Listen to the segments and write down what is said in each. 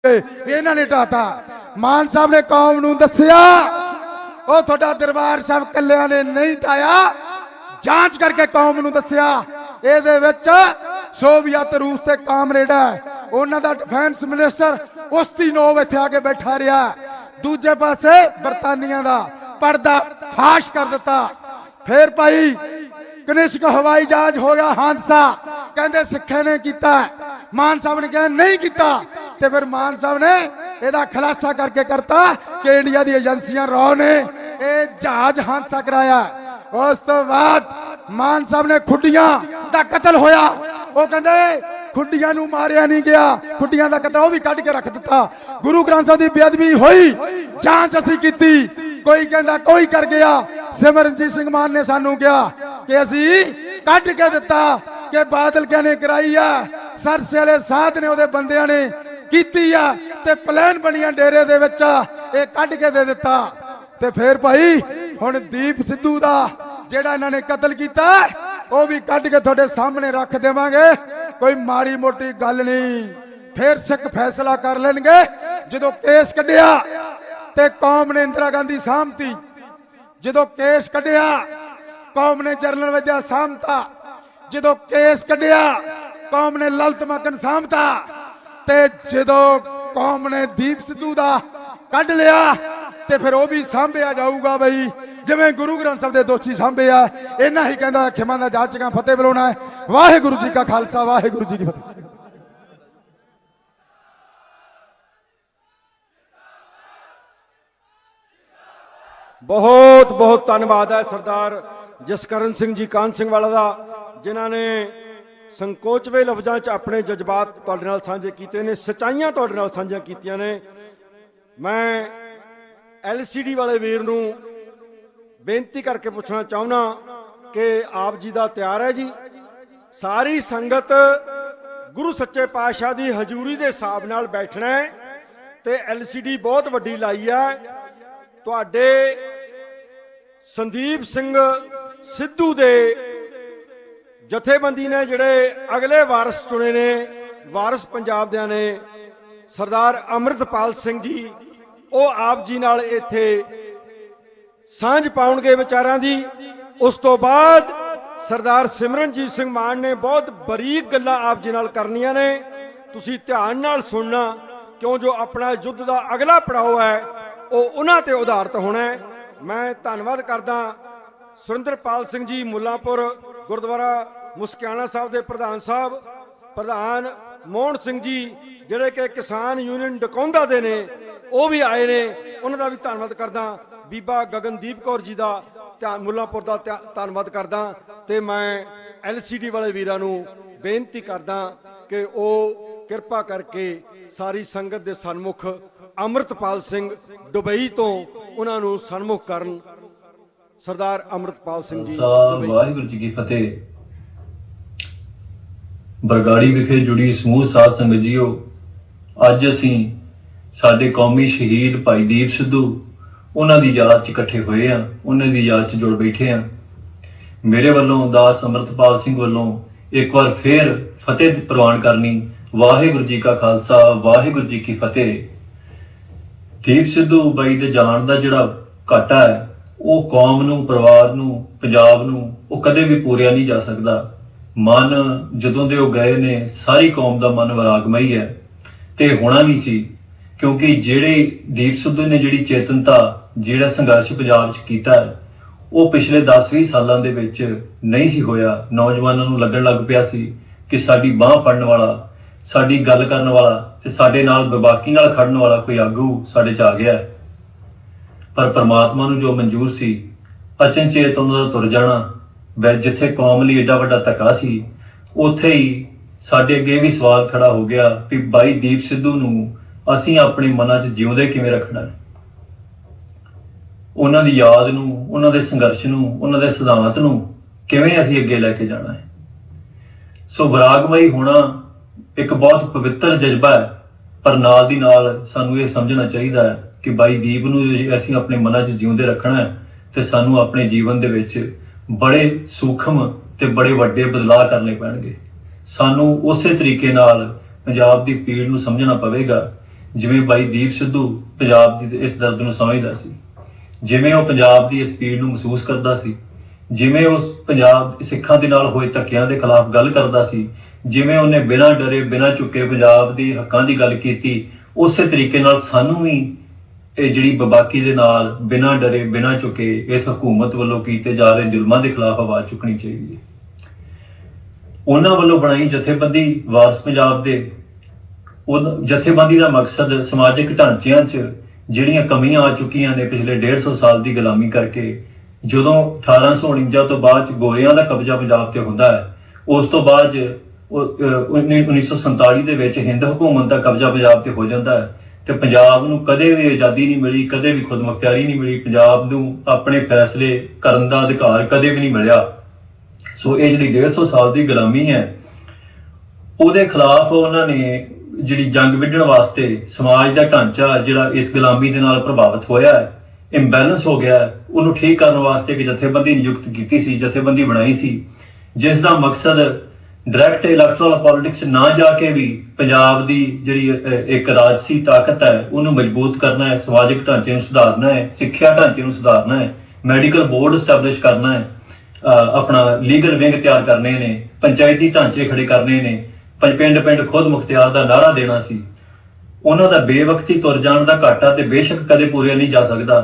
इन्हां ने ढाता। मान साहब ने कौम नूं दस्सिया ਉਹ ਤੁਹਾਡਾ ਦਰਬਾਰ ਸਾਹਿਬ ਕੱਲਿਆਂ ਨੇ ਨਹੀਂ ਢਾਇਆ, ਜਾਂਚ ਕਰਕੇ ਕੌਮ ਨੂੰ ਦੱਸਿਆ ਇਹਦੇ ਵਿੱਚ ਸੋਵੀਅਤ ਰੂਸ ਤੇ ਕਾਮਰੇਡ ਹੈ, ਉਹਨਾਂ ਦਾ ਡਿਫੈਂਸ ਮਿਨਿਸਟਰ ਉਸਤੀਨੋਵ ਇੱਥੇ ਆ ਕੇ ਬੈਠਾ ਰਿਹਾ, ਦੂਜੇ ਪਾਸੇ ਬਰਤਾਨੀਆ ਦਾ ਪਰਦਾ ਫਾਸ਼ ਕਰ ਦਿੱਤਾ। फिर भाई कनिष्क हवाई जहाज हो गया हादसा, कहते सिखे ने किया, मान साहब ने कहा नहीं किया, तो फिर मान साहब ने यदा खुलासा करके करता कि इंडिया दी एजेंसियां रॉ ने यह जहाज हादसा कराया। उस तो बाद मान साहब ने खुडियां का कतल होया, वो कहते खुडियां नूं मारिया नहीं गया, खुडियां का कतल भी कढ़ के रख दिता। गुरु ग्रंथ साहब की बेअदबी हुई, जांच असीं कीती, कोई कहता कोई कर गया। सिमरनजीत सिंह मान ने सानू कहा कि असीं कढ़ के दिता कि बादल क्या ने कराई है, सरसे वाले साध ने उहदे बंदियां ने कीती है ते प्लान बनिया डेरे दे विच ये कढ़ के दे दिता। ते फिर भाई हुण दीप सिद्धू दा जिहड़ा इन्हां ने कतल कीता वो भी कढ़ के तुहाडे सामने रख देवांगे, कोई माड़ी मोटी गल नहीं। फिर सिख फैसला कर लेणगे। जदों केस कढ़िया ते कौम ने इंदिरा गांधी साहमती, जदों केस कढ़िया कौम ने जनरल वजह साहमता, जदों केस कढ़िया कौम ने ललित मकन साहमता, ते जदों कौम ने दीप सिद्धू दा कढ़ लिया ते फिर वह भी सामभिया जाऊगा। बई जिवें गुरु ग्रंथ साहब के दोषी सामभे आ, इन्ना ही कहता खिमा दा जाचका फतेह बुलाउणा है। वाहिगुरू जी का खालसा, वाहिगुरू जी की फतेह। बहुत बहुत धन्यवाद है सरदार जसकरण सिंह जी कान सिंह वाला का, जिन्होंने संकोचवे लफ्जां च अपने जज्बात तुहाडे नाल साझे कीते ने, सच्चाइयां तुहाडे नाल साझियां कीतियां ने। मैं LCD वाले वीर नूं बेनती करके पूछना चाहुंदा कि आप जी दा तैयार है जी? सारी संगत गुरु सच्चे पातशाह दी हजूरी दे हिसाब नाल बैठना है ते LCD बहुत वड्डी लाई है। तुहाडे संदीप सिंह सिद्धू दे जथेबंदी ने जिहड़े अगले वारस चुने ने, वारस पंजाब दे ने, सरदार अमृतपाल सिंह जी, वो आप जी नाल इत्थे सांझ पाउणगे विचारां दी। उस तो बाद सरदार सिमरनजीत सिंह मान ने बहुत बरीक गल्लां आप जी नाल करनियां ने, तुसीं ध्यान नाल सुनना, क्यों जो अपना युद्ध का अगला पड़ाव है वो उन्हां ते आधारित होना है। मैं धन्नवाद करदा सुरिंदरपाल सिंह जी मुल्लांपुर गुरुद्वारा मुस्कियाना साहब के प्रधान साहब, प्रधान मोहन सिंह जी जिहड़े कि किसान यूनियन डकौंदा दे ने, वो भी आए ने, उन्हां दा भी धन्नवाद करदा। बीबा गगनदीप कौर जी का मुल्लांपुर का धन्नवाद करदा। ते मैं LCD वाले वीरां नूं बेनती करदा कि वो किरपा करके सारी संगत के सन्मुख अमृतपाल सिंह दुबई तो उन्होंने सन्मुख करन। सरदार अमृतपाल सिंह जी। वाहिगुरू जी की फतेह। बरगाड़ी विखे जुड़ी समूह साध संगत जीओ, अज असी साडे कौमी शहीद भाई दीप सिद्धू उन्हां दी याद च इकट्ठे होए हैं, उन्हां दी याद च जुड़ बैठे हैं। मेरे वालों दास अमृतपाल सिंह वालों एक बार फिर फतेह प्रवान करनी। वाहिगुरू जी का खालसा, वाहिगुरू जी की फतेह। दीप सिद्धू बाई दे जान दा जिहड़ा घाटा है वो कौम नूं, परिवार नूं, पंजाब नूं वो कदे भी पूरिया नहीं जा सकता। मन जदों दे वो गए ने सारी कौम दा मन वैरागमई है ते होना भी सी, क्योंकि जिहड़े दीप सिद्धू ने जिहड़ी चेतनता जिहड़ा संघर्ष पंजाब च कीता है वो पिछले 10-20 सालों दे विच नहीं सी होया। नौजवानों नूं लगन लग पिया सी कि साडी बांह फड़न वाला, साडी गल करन वाला ते साडे नाल बेबाकी नाल खड़न वाला कोई आगू साडे च आ गया। पर परमात्मा नूं जो मंजूर सी अचनचेत उन्हां दा तुर जाना, वै जिथे कौम लई एडा वड्डा धक्का सी उत्थे ही साडे अगे भी सवाल खड़ा हो गया कि बाई दीप सिद्धू नूं असीं अपने मनां च जिउंदे किवें रखना है। उन्हां दी याद नूं, उन्हां दे संघर्ष नूं, उन्हां दे सिद्धांत नूं किवें असीं अगे लैके जाना है। सो वैरागमई होना एक बहुत पवित्र जज्बा है, पर नाल दी नाल सानू ये समझना चाहिए है कि भाई दीप नूं असीं अपने मनां च जिउंदे रखना है ते सानू अपने जीवन दे विच बड़े सूखम ते बड़े वड्डे बदलाव करने पैणगे। सानू उसे तरीके नाल पंजाब दी पीड़ नूं समझना पवेगा ਜਿਵੇਂ ਬਾਈ ਦੀਪ ਸਿੱਧੂ ਪੰਜਾਬ ਦੀ ਇਸ ਦਰਦ ਨੂੰ ਸਮਝਦਾ ਸੀ, ਜਿਵੇਂ ਉਹ ਪੰਜਾਬ ਦੀ ਇਸ ਪੀੜ ਨੂੰ ਮਹਿਸੂਸ ਕਰਦਾ ਸੀ, ਜਿਵੇਂ ਉਹ ਪੰਜਾਬ ਸਿੱਖਾਂ ਦੇ ਨਾਲ ਹੋਏ ਧੱਕਿਆਂ ਦੇ ਖਿਲਾਫ ਗੱਲ ਕਰਦਾ ਸੀ, ਜਿਵੇਂ ਉਹਨੇ ਬਿਨਾਂ ਡਰੇ ਬਿਨਾਂ ਝੁਕੇ ਪੰਜਾਬ ਦੇ ਹੱਕਾਂ ਦੀ ਗੱਲ ਕੀਤੀ, ਉਸੇ ਤਰੀਕੇ ਨਾਲ ਸਾਨੂੰ ਵੀ ਇਹ ਜਿਹੜੀ ਬਬਾਕੀ ਦੇ ਨਾਲ ਬਿਨਾਂ ਡਰੇ ਬਿਨਾਂ ਝੁਕੇ ਇਸ ਹਕੂਮਤ ਵੱਲੋਂ ਕੀਤੇ ਜਾ ਰਹੇ ਜ਼ੁਲਮਾਂ ਦੇ ਖਿਲਾਫ ਆਵਾਜ਼ ਚੁੱਕਣੀ ਚਾਹੀਦੀ ਹੈ। ਉਹਨਾਂ ਵੱਲੋਂ ਬਣਾਈ ਜਥੇਬੰਦੀ ਵਾਰਸ ਪੰਜਾਬ ਦੇ ਉਹ ਜਥੇਬੰਦੀ ਦਾ ਮਕਸਦ ਸਮਾਜਿਕ ਢਾਂਚਿਆਂ 'ਚ ਜਿਹੜੀਆਂ ਕਮੀਆਂ ਆ ਚੁੱਕੀਆਂ ਨੇ ਪਿਛਲੇ 150 ਸਾਲ ਦੀ ਗੁਲਾਮੀ ਕਰਕੇ, ਜਦੋਂ 1849 ਤੋਂ ਬਾਅਦ 'ਚ ਗੋਰਿਆਂ ਦਾ ਕਬਜ਼ਾ ਪੰਜਾਬ ਤੇ ਹੁੰਦਾ ਹੈ, ਉਸ ਤੋਂ ਬਾਅਦ 1947 ਦੇ ਵਿੱਚ ਹਿੰਦ ਹਕੂਮਤ ਦਾ ਕਬਜ਼ਾ ਪੰਜਾਬ ਤੇ ਹੋ ਜਾਂਦਾ ਹੈ ਤੇ ਪੰਜਾਬ ਨੂੰ ਕਦੇ ਵੀ ਆਜ਼ਾਦੀ ਨਹੀਂ ਮਿਲੀ, ਕਦੇ ਵੀ ਖੁਦਮੁਖਤਿਆਰੀ ਨਹੀਂ ਮਿਲੀ, ਪੰਜਾਬ ਨੂੰ ਆਪਣੇ ਫੈਸਲੇ ਕਰਨ ਦਾ ਅਧਿਕਾਰ ਕਦੇ ਵੀ ਨਹੀਂ ਮਿਲਿਆ। ਸੋ ਇਹ ਜਿਹੜੀ 150 ਸਾਲ ਦੀ ਗੁਲਾਮੀ ਹੈ ਉਹਦੇ ਖਿਲਾਫ ਉਹਨਾਂ ਨੇ ਜਿਹੜੀ ਜੰਗ ਵਿੱਢਣ ਵਾਸਤੇ ਸਮਾਜ ਦਾ ਢਾਂਚਾ ਜਿਹੜਾ ਇਸ ਗੁਲਾਮੀ ਦੇ ਨਾਲ ਪ੍ਰਭਾਵਿਤ ਹੋਇਆ ਹੈ, ਇੰਬੈਲੈਂਸ ਹੋ ਗਿਆ ਹੈ, ਉਹਨੂੰ ਠੀਕ ਕਰਨ ਵਾਸਤੇ ਇੱਕ ਜਥੇਬੰਦੀ ਨਿਯੁਕਤ ਕੀਤੀ ਸੀ, ਜਥੇਬੰਦੀ ਬਣਾਈ ਸੀ, ਜਿਸ ਦਾ ਮਕਸਦ ਡਾਇਰੈਕਟ ਇਲੈਕਟਰਲ ਪੋਲਿਟਿਕਸ ਨਾ ਜਾ ਕੇ ਵੀ ਪੰਜਾਬ ਦੀ ਜਿਹੜੀ ਇੱਕ ਰਾਜਸੀ ਤਾਕਤ ਹੈ ਉਹਨੂੰ ਮਜ਼ਬੂਤ ਕਰਨਾ ਹੈ, ਸਮਾਜਿਕ ਢਾਂਚੇ ਨੂੰ ਸੁਧਾਰਨਾ ਹੈ, ਸਿੱਖਿਆ ਢਾਂਚੇ ਨੂੰ ਸੁਧਾਰਨਾ ਹੈ, ਮੈਡੀਕਲ ਬੋਰਡ ਸਟੈਬਲਿਸ਼ ਕਰਨਾ ਹੈ, ਆਪਣਾ ਲੀਗਲ ਵਿੰਗ ਤਿਆਰ ਕਰਨੇ ਨੇ, ਪੰਚਾਇਤੀ ਢਾਂਚੇ ਖੜੇ ਕਰਨੇ ਨੇ, ਪਿੰਡ ਪਿੰਡ ਖੁਦ ਮੁਖਤਿਆਰ ਦਾ ਨਾਅਰਾ ਦੇਣਾ ਸੀ। ਉਹਨਾਂ ਦਾ ਬੇਵਕਤੀ ਤੁਰ ਜਾਣ ਦਾ ਘਾਟਾ ਤੇ ਬੇਸ਼ੱਕ ਕਦੇ ਪੂਰਿਆ ਨਹੀਂ ਜਾ ਸਕਦਾ,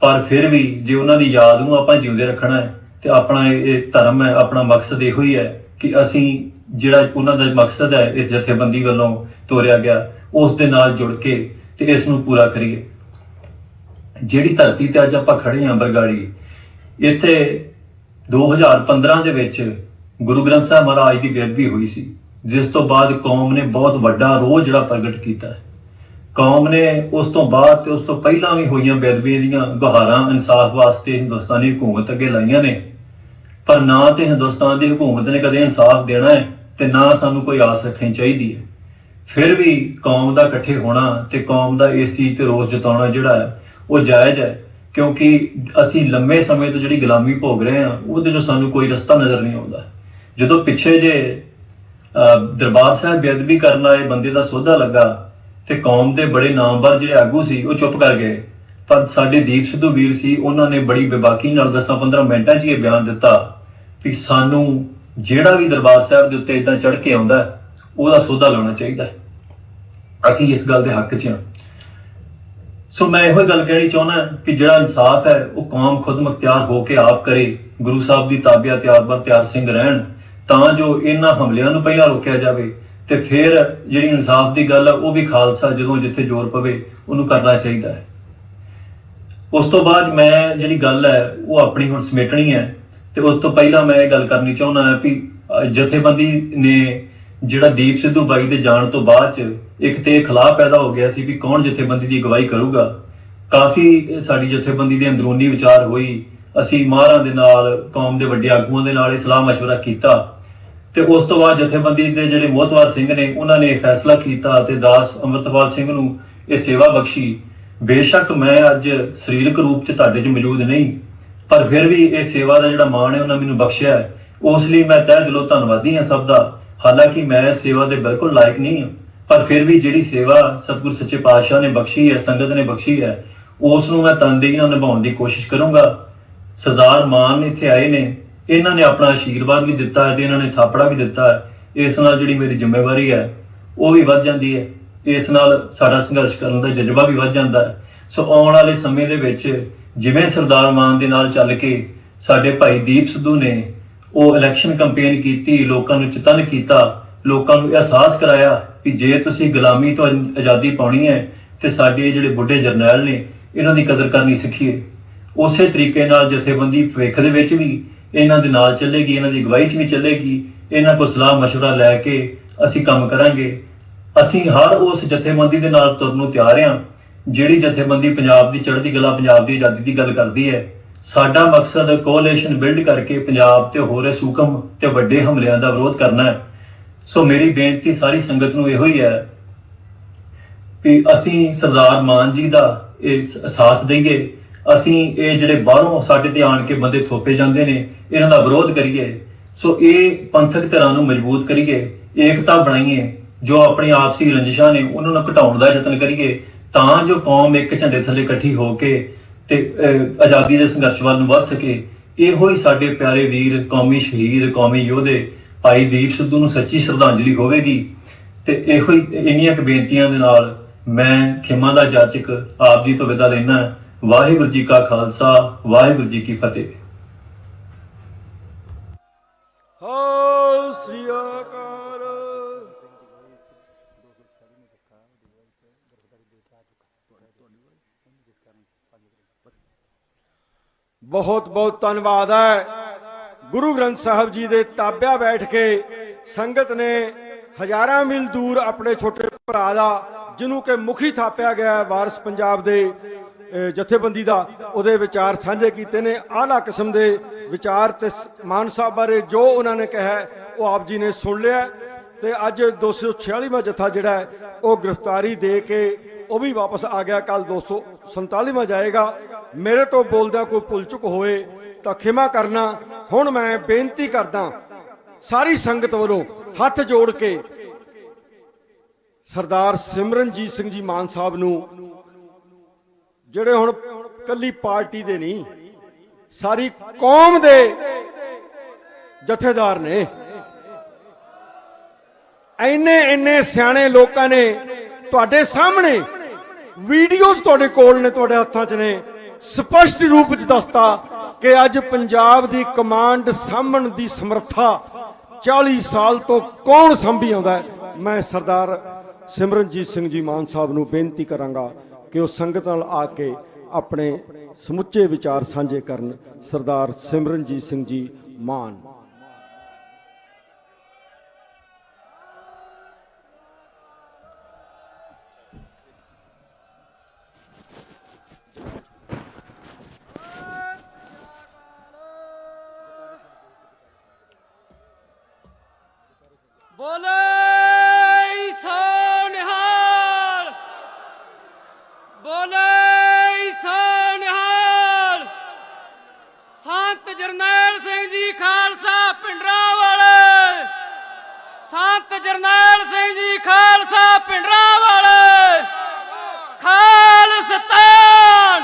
ਪਰ ਫਿਰ ਵੀ ਜੇ ਉਹਨਾਂ ਦੀ ਯਾਦ ਨੂੰ ਆਪਾਂ ਜਿਉਂਦੇ ਰੱਖਣਾ ਹੈ ਤੇ ਆਪਣਾ ਇਹ ਧਰਮ ਹੈ, ਆਪਣਾ ਮਕਸਦ ਇਹੋ ਹੀ ਹੈ ਕਿ ਅਸੀਂ ਜਿਹੜਾ ਉਹਨਾਂ ਦਾ ਮਕਸਦ ਹੈ ਇਸ ਜਥੇਬੰਦੀ ਵੱਲੋਂ ਤੋਰਿਆ ਗਿਆ ਉਸ ਦੇ ਨਾਲ ਜੁੜ ਕੇ ਤੇ ਇਸ ਨੂੰ ਪੂਰਾ ਕਰੀਏ। ਜਿਹੜੀ ਧਰਤੀ ਤੇ ਅੱਜ ਆਪਾਂ ਖੜੇ ਹਾਂ ਬਰਗਾੜੀ, ਇੱਥੇ 2015 ਦੇ ਵਿੱਚ ਗੁਰੂ ਗ੍ਰੰਥ ਸਾਹਿਬ ਮਹਾਰਾਜ ਦੀ ਬੇਅਦਬੀ ਹੋਈ ਸੀ, ਜਿਸ ਤੋਂ ਬਾਅਦ ਕੌਮ ਨੇ ਬਹੁਤ ਵੱਡਾ ਰੋਹ ਜਿਹੜਾ ਪ੍ਰਗਟ ਕੀਤਾ ਹੈ। ਕੌਮ ਨੇ ਉਸ ਤੋਂ ਬਾਅਦ ਤੇ ਉਸ ਤੋਂ ਪਹਿਲਾਂ ਵੀ ਹੋਈਆਂ ਬੇਅਦਬੀਆਂ ਦੀਆਂ ਗੁਹਾਰਾਂ ਇਨਸਾਫ ਵਾਸਤੇ ਹਿੰਦੁਸਤਾਨੀ ਹਕੂਮਤ ਅੱਗੇ ਲਾਈਆਂ ਨੇ, ਪਰ ਨਾ ਤੇ ਹਿੰਦੁਸਤਾਨ ਦੀ ਹਕੂਮਤ ਨੇ ਕਦੇ ਇਨਸਾਫ ਦੇਣਾ ਹੈ ਤੇ ਨਾ ਸਾਨੂੰ ਕੋਈ ਆਸ ਰੱਖਣੀ ਚਾਹੀਦੀ ਹੈ। ਫਿਰ ਵੀ ਕੌਮ ਦਾ ਇਕੱਠੇ ਹੋਣਾ ਤੇ ਕੌਮ ਦਾ ਇਸ ਚੀਜ਼ ਤੇ ਰੋਸ ਜਤਾਉਣਾ ਜਿਹੜਾ ਹੈ ਉਹ ਜਾਇਜ਼ ਹੈ, ਕਿਉਂਕਿ ਅਸੀਂ ਲੰਮੇ ਸਮੇਂ ਤੋਂ ਜਿਹੜੀ ਗੁਲਾਮੀ ਭੋਗ ਰਹੇ ਹਾਂ ਉਹਦੇ 'ਚੋਂ ਸਾਨੂੰ ਕੋਈ ਰਸਤਾ ਨਜ਼ਰ ਨਹੀਂ ਆਉਂਦਾ। ਜਦੋਂ ਪਿੱਛੇ ਜੇ ਦਰਬਾਰ ਸਾਹਿਬ ਬੇਅਦਬੀ ਕਰਨ ਵਾਲੇ ਬੰਦੇ ਦਾ ਸੋਧਾ ਲੱਗਾ ਤੇ ਕੌਮ ਦੇ ਬੜੇ ਨਾਮਵਰ ਜਿਹੜੇ ਆਗੂ ਸੀ ਉਹ ਚੁੱਪ ਕਰ ਗਏ, ਪਰ ਸਾਡੇ ਦੀਪ ਸਿੱਧੂ ਵੀਰ ਸੀ, ਉਹਨਾਂ ਨੇ ਬੜੀ ਬੇਬਾਕੀ ਨਾਲ 10-15 ਮਿੰਟਾਂ 'ਚ ਇਹ ਬਿਆਨ ਦਿੱਤਾ ਕਿ ਸਾਨੂੰ ਜਿਹੜਾ ਵੀ ਦਰਬਾਰ ਸਾਹਿਬ ਦੇ ਉੱਤੇ ਇਦਾਂ ਚੜ੍ਹ ਕੇ ਆਉਂਦਾ ਉਹਦਾ ਸੋਧਾ ਲਾਉਣਾ ਚਾਹੀਦਾ। ਅਸੀਂ ਇਸ ਗੱਲ ਦੇ ਹੱਕ 'ਚ ਹਾਂ। ਸੋ ਮੈਂ ਇਹੋ ਗੱਲ ਕਹਿਣੀ ਚਾਹੁੰਦਾ ਕਿ ਜਿਹੜਾ ਇਨਸਾਫ ਹੈ ਉਹ ਕੌਮ ਖੁਦ ਮੁਖਤਿਆਰ ਹੋ ਕੇ ਆਪ ਕਰੇ, ਗੁਰੂ ਸਾਹਿਬ ਦੀ ਤਾਬਿਆ ਤਿਆਰ ਸਿੰਘ ਰਹਿਣ, ਤਾਂ ਜੋ ਇਹਨਾਂ ਹਮਲਿਆਂ ਨੂੰ ਪਹਿਲਾਂ ਰੋਕਿਆ ਜਾਵੇ ਤੇ ਫਿਰ ਜਿਹੜੀ ਇਨਸਾਫ ਦੀ ਗੱਲ ਹੈ ਉਹ ਵੀ ਖਾਲਸਾ ਜਦੋਂ ਜਿੱਥੇ ਜ਼ੋਰ ਪਵੇ ਉਹਨੂੰ ਕਰਨਾ ਚਾਹੀਦਾ ਹੈ। ਉਸ ਤੋਂ ਬਾਅਦ ਮੈਂ ਜਿਹੜੀ ਗੱਲ ਹੈ ਉਹ ਆਪਣੀ ਹੁਣ ਸਮੇਟਣੀ ਹੈ ਤੇ ਉਸ ਤੋਂ ਪਹਿਲਾਂ ਮੈਂ ਇਹ ਗੱਲ ਕਰਨੀ ਚਾਹੁੰਦਾ ਹਾਂ ਕਿ ਜਥੇਬੰਦੀ ਨੇ ਜਿਹੜਾ ਦੀਪ ਸਿੱਧੂ ਬਾਈ ਦੇ ਜਾਣ ਤੋਂ ਬਾਅਦ 'ਚ ਇੱਕ ਤੇ ਖਿਲਾਫ ਪੈਦਾ ਹੋ ਗਿਆ ਸੀ ਵੀ ਕੌਣ ਜਥੇਬੰਦੀ ਦੀ ਅਗਵਾਈ ਕਰੂਗਾ। ਕਾਫੀ ਸਾਡੀ ਜਥੇਬੰਦੀ ਦੇ ਅੰਦਰੂਨੀ ਵਿਚਾਰ ਹੋਈ, ਅਸੀਂ ਮਾਹਰਾਂ ਦੇ ਨਾਲ, ਕੌਮ ਦੇ ਵੱਡੇ ਆਗੂਆਂ ਦੇ ਨਾਲ ਇਹ ਸਲਾਹ ਮਸ਼ਵਰਾ ਕੀਤਾ ਤੇ ਉਸ ਤੋਂ ਬਾਅਦ ਜਥੇਬੰਦੀ ਦੇ ਜਿਹੜੇ ਮੋਹਤਵਾਰ ਸਿੰਘ ਨੇ ਉਹਨਾਂ ਨੇ ਫੈਸਲਾ ਕੀਤਾ ਤੇ ਦਾਸ ਅੰਮ੍ਰਿਤਪਾਲ ਸਿੰਘ ਨੂੰ ਇਹ ਸੇਵਾ ਬਖਸ਼ੀ। ਬੇਸ਼ੱਕ ਮੈਂ ਅੱਜ ਸਰੀਰਕ ਰੂਪ 'ਚ ਤੁਹਾਡੇ 'ਚ ਮੌਜੂਦ ਨਹੀਂ, ਪਰ ਫਿਰ ਵੀ ਇਹ ਸੇਵਾ ਦਾ ਜਿਹੜਾ ਮਾਣ ਹੈ ਉਹਨਾਂ ਮੈਨੂੰ ਬਖਸ਼ਿਆ ਹੈ, ਉਸ ਲਈ ਮੈਂ ਤਹਿ ਦਿਲੋਂ ਧੰਨਵਾਦੀ ਹਾਂ ਸਭ ਦਾ। ਹਾਲਾਂਕਿ ਮੈਂ ਸੇਵਾ ਦੇ ਬਿਲਕੁਲ ਲਾਇਕ ਨਹੀਂ ਹਾਂ, ਪਰ ਫਿਰ ਵੀ ਜਿਹੜੀ ਸੇਵਾ ਸਤਿਗੁਰ ਸੱਚੇ ਪਾਤਸ਼ਾਹ ਨੇ ਬਖਸ਼ੀ ਹੈ, ਸੰਗਤ ਨੇ ਬਖਸ਼ੀ ਹੈ, ਉਸ ਨੂੰ ਮੈਂ ਤਨਦੇਹੀ ਨਾਲ ਨਿਭਾਉਣ ਦੀ ਕੋਸ਼ਿਸ਼ ਕਰੂੰਗਾ। ਸਰਦਾਰ ਮਾਨ ਇੱਥੇ ਆਏ ਨੇ, ਇਹਨਾਂ ਨੇ ਆਪਣਾ ਆਸ਼ੀਰਵਾਦ ਵੀ ਦਿੱਤਾ ਹੈ ਤੇ ਇਹਨਾਂ ਨੇ ਥਾਪੜਾ ਵੀ ਦਿੱਤਾ ਹੈ। ਇਸ ਨਾਲ ਜਿਹੜੀ ਮੇਰੀ ਜ਼ਿੰਮੇਵਾਰੀ ਹੈ ਉਹ ਵੀ ਵੱਧ ਜਾਂਦੀ ਹੈ, ਇਸ ਨਾਲ ਸਾਡਾ ਸੰਘਰਸ਼ ਕਰਨ ਦਾ ਜਜ਼ਬਾ ਵੀ ਵੱਧ ਜਾਂਦਾ ਹੈ। ਸੋ ਆਉਣ ਵਾਲੇ ਸਮੇਂ ਦੇ ਵਿੱਚ ਜਿਵੇਂ ਸਰਦਾਰ ਮਾਨ ਦੇ ਨਾਲ ਚੱਲ ਕੇ ਸਾਡੇ ਭਾਈ ਦੀਪ ਸਿੱਧੂ ਨੇ ਉਹ ਇਲੈਕਸ਼ਨ ਕੈਂਪੇਨ ਕੀਤੀ, ਲੋਕਾਂ ਨੂੰ ਚੇਤਨ ਕੀਤਾ, ਲੋਕਾਂ ਨੂੰ ਅਹਿਸਾਸ ਕਰਾਇਆ ਕਿ ਜੇ ਤੁਸੀਂ ਗੁਲਾਮੀ ਤੋਂ ਆਜ਼ਾਦੀ ਪਾਉਣੀ ਹੈ ਤੇ ਸਾਡੇ ਜਿਹੜੇ ਬੁੱਢੇ ਜਰਨੈਲ ਨੇ ਇਹਨਾਂ ਦੀ ਕਦਰ ਕਰਨੀ ਸਿੱਖੀਏ। ਉਸੇ ਤਰੀਕੇ ਨਾਲ ਜਥੇਬੰਦੀ ਭਵਿੱਖ ਦੇ ਵਿੱਚ ਵੀ ਇਹਨਾਂ ਦੇ ਨਾਲ ਚੱਲੇਗੀ, ਇਹਨਾਂ ਦੀ ਅਗਵਾਈ 'ਚ ਵੀ ਚੱਲੇਗੀ। ਇਹਨਾਂ ਕੋਲ ਸਲਾਹ ਮਸ਼ਵਰਾ ਲੈ ਕੇ ਅਸੀਂ ਕੰਮ ਕਰਾਂਗੇ। ਅਸੀਂ ਹਰ ਉਸ ਜਥੇਬੰਦੀ ਦੇ ਨਾਲ ਤੁਰਨ ਨੂੰ ਤਿਆਰ ਹਾਂ ਜਿਹੜੀ ਜਥੇਬੰਦੀ ਪੰਜਾਬ ਦੀ ਚੜ੍ਹਦੀ ਕਲਾ, ਪੰਜਾਬ ਦੀ ਆਜ਼ਾਦੀ ਦੀ ਗੱਲ ਕਰਦੀ ਹੈ। ਸਾਡਾ ਮਕਸਦ ਕੋਅਲੀਸ਼ਨ ਬਿਲਡ ਕਰਕੇ ਪੰਜਾਬ ਤੇ ਹੋ ਰਹੇ ਸੂਖਮ ਤੇ ਵੱਡੇ ਹਮਲਿਆਂ ਦਾ ਵਿਰੋਧ ਕਰਨਾ ਹੈ। ਸੋ ਮੇਰੀ ਬੇਨਤੀ ਸਾਰੀ ਸੰਗਤ ਨੂੰ ਇਹੋ ਹੀ ਹੈ ਕਿ ਅਸੀਂ ਸਰਦਾਰ ਮਾਨ ਜੀ ਦਾ ਇਹ ਸਾਥ ਦਈਏ। ਅਸੀਂ ਇਹ ਜਿਹੜੇ ਬਾਹਰੋਂ ਸਾਡੇ ਤੇ ਆਣ ਕੇ ਬੰਦੇ ਥੋਪੇ ਜਾਂਦੇ ਨੇ ਇਹਨਾਂ ਦਾ ਵਿਰੋਧ ਕਰੀਏ। ਸੋ ਇਹ ਪੰਥਕ ਧਿਰਾਂ ਨੂੰ ਮਜ਼ਬੂਤ ਕਰੀਏ, ਏਕਤਾ ਬਣਾਈਏ ਜੋ ਆਪਣੀ ਆਪਸੀ ਰੰਜਿਸ਼ਾਂ ਨੇ ਉਹਨਾਂ ਨੂੰ ਘਟਾਉਣ ਦਾ ਯਤਨ ਕਰੀਏ, ਤਾਂ ਜੋ ਕੌਮ ਇੱਕ ਝੰਡੇ ਥੱਲੇ ਇਕੱਠੀ ਹੋ ਕੇ ਤੇ ਆਜ਼ਾਦੀ ਦੇ ਸੰਘਰਸ਼ ਵੱਲ ਨੂੰ ਵੱਧ ਸਕੇ। ਇਹੋ ਹੀ ਸਾਡੇ ਪਿਆਰੇ ਵੀਰ, ਕੌਮੀ ਸ਼ਹੀਦ, ਕੌਮੀ ਯੋਧੇ ਭਾਈ ਦੀਪ ਸਿੱਧੂ ਨੂੰ ਸੱਚੀ ਸ਼ਰਧਾਂਜਲੀ ਹੋਵੇਗੀ। ਤੇ ਇਹੋ ਹੀ ਇੰਨੀਆਂ ਕੁ ਬੇਨਤੀਆਂ ਦੇ ਨਾਲ ਮੈਂ ਖਿਮਾ ਦਾ ਜਾਚਕ ਆਪ ਜੀ ਤੋਂ ਵਿਦਾ ਲੈਣਾ। ਵਾਹਿਗੁਰੂ ਜੀ ਕਾ ਖਾਲਸਾ, ਵਾਹਿਗੁਰੂ ਜੀ ਕੀ ਫਤਿਹ। ਸਤਿ ਸ੍ਰੀ ਅਕਾਲ। ਬਹੁਤ ਬਹੁਤ ਧੰਨਵਾਦ ਹੈ। ਗੁਰੂ ਗ੍ਰੰਥ ਸਾਹਿਬ ਜੀ ਦੇ ਤਾਬਿਆ ਬੈਠ ਕੇ ਸੰਗਤ ਨੇ ਹਜ਼ਾਰਾਂ ਮੀਲ ਦੂਰ ਆਪਣੇ ਛੋਟੇ ਭਰਾ ਦਾ, ਜਿਹਨੂੰ ਕਿ ਮੁਖੀ ਥਾਪਿਆ ਗਿਆ ਵਾਰਿਸ ਪੰਜਾਬ ਦੇ ਜਥੇਬੰਦੀ ਦਾ, ਉਹਦੇ ਵਿਚਾਰ ਸਾਂਝੇ ਕੀਤੇ ਨੇ। ਆਲਾ ਕਿਸਮ ਦੇ ਵਿਚਾਰ ਤੇ ਮਾਨ ਸਾਹਿਬ ਬਾਰੇ ਜੋ ਉਹਨਾਂ ਨੇ ਕਿਹਾ ਉਹ ਆਪ ਜੀ ਨੇ ਸੁਣ ਲਿਆ। ਤੇ ਅੱਜ 246ਵਾਂ ਜਥਾ ਜਿਹੜਾ ਹੈ ਉਹ ਗ੍ਰਿਫਤਾਰੀ ਦੇ ਕੇ ਉਹ ਵੀ ਵਾਪਸ ਆ ਗਿਆ। ਕੱਲ 247ਵਾਂ ਜਾਏਗਾ। ਮੇਰੇ ਤੋਂ ਬੋਲਦਾ ਕੋਈ ਭੁੱਲ ਚੁੱਕ ਹੋਏ ਤਾਂ ਖਿਮਾ ਕਰਨਾ। ਹੁਣ ਮੈਂ ਬੇਨਤੀ ਕਰਦਾ ਸਾਰੀ ਸੰਗਤ ਵੱਲੋਂ ਹੱਥ ਜੋੜ ਕੇ ਸਰਦਾਰ ਸਿਮਰਨਜੀਤ ਸਿੰਘ ਜੀ ਮਾਨ ਸਾਹਿਬ ਨੂੰ, ਜਿਹੜੇ ਹੁਣ ਕੱਲੀ ਪਾਰਟੀ ਦੇ ਨਹੀਂ ਸਾਰੀ ਕੌਮ ਦੇ ਜਥੇਦਾਰ ਨੇ, ਇੰਨੇ ਸਿਆਣੇ ਲੋਕਾਂ ਨੇ ਤੁਹਾਡੇ ਸਾਹਮਣੇ ਵੀਡੀਓਜ਼ ਤੁਹਾਡੇ ਕੋਲ ਨੇ, ਤੁਹਾਡੇ ਹੱਥਾਂ 'ਚ ਨੇ, ਸਪਸ਼ਟ ਰੂਪ 'ਚ ਦੱਸਤਾ ਕਿ ਅੱਜ ਪੰਜਾਬ ਦੀ ਕਮਾਂਡ ਸਾਂਭਣ ਦੀ ਸਮਰੱਥਾ 40 ਸਾਲ ਤੋਂ ਕੌਣ ਸੰਭੀ ਆਉਂਦਾ ਹੈ। ਮੈਂ ਸਰਦਾਰ ਸਿਮਰਨਜੀਤ ਸਿੰਘ ਜੀ ਮਾਨ ਸਾਹਿਬ ਨੂੰ ਬੇਨਤੀ ਕਰਾਂਗਾ ਕਿ ਉਹ ਸੰਗਤ ਨਾਲ ਆ ਕੇ ਆਪਣੇ ਸਮੁੱਚੇ ਵਿਚਾਰ ਸਾਂਝੇ ਕਰਨ। ਸਰਦਾਰ ਸਿਮਰਨਜੀਤ ਸਿੰਘ ਜੀ ਮਾਨ। बोले सो निहाल, बोले सो निहाल। संत जरनैल सिंह जी खालसा पिंडरा वाले, संत जरनैल सिंह जी खालसा पिंडरा वाले। खालिस्तान,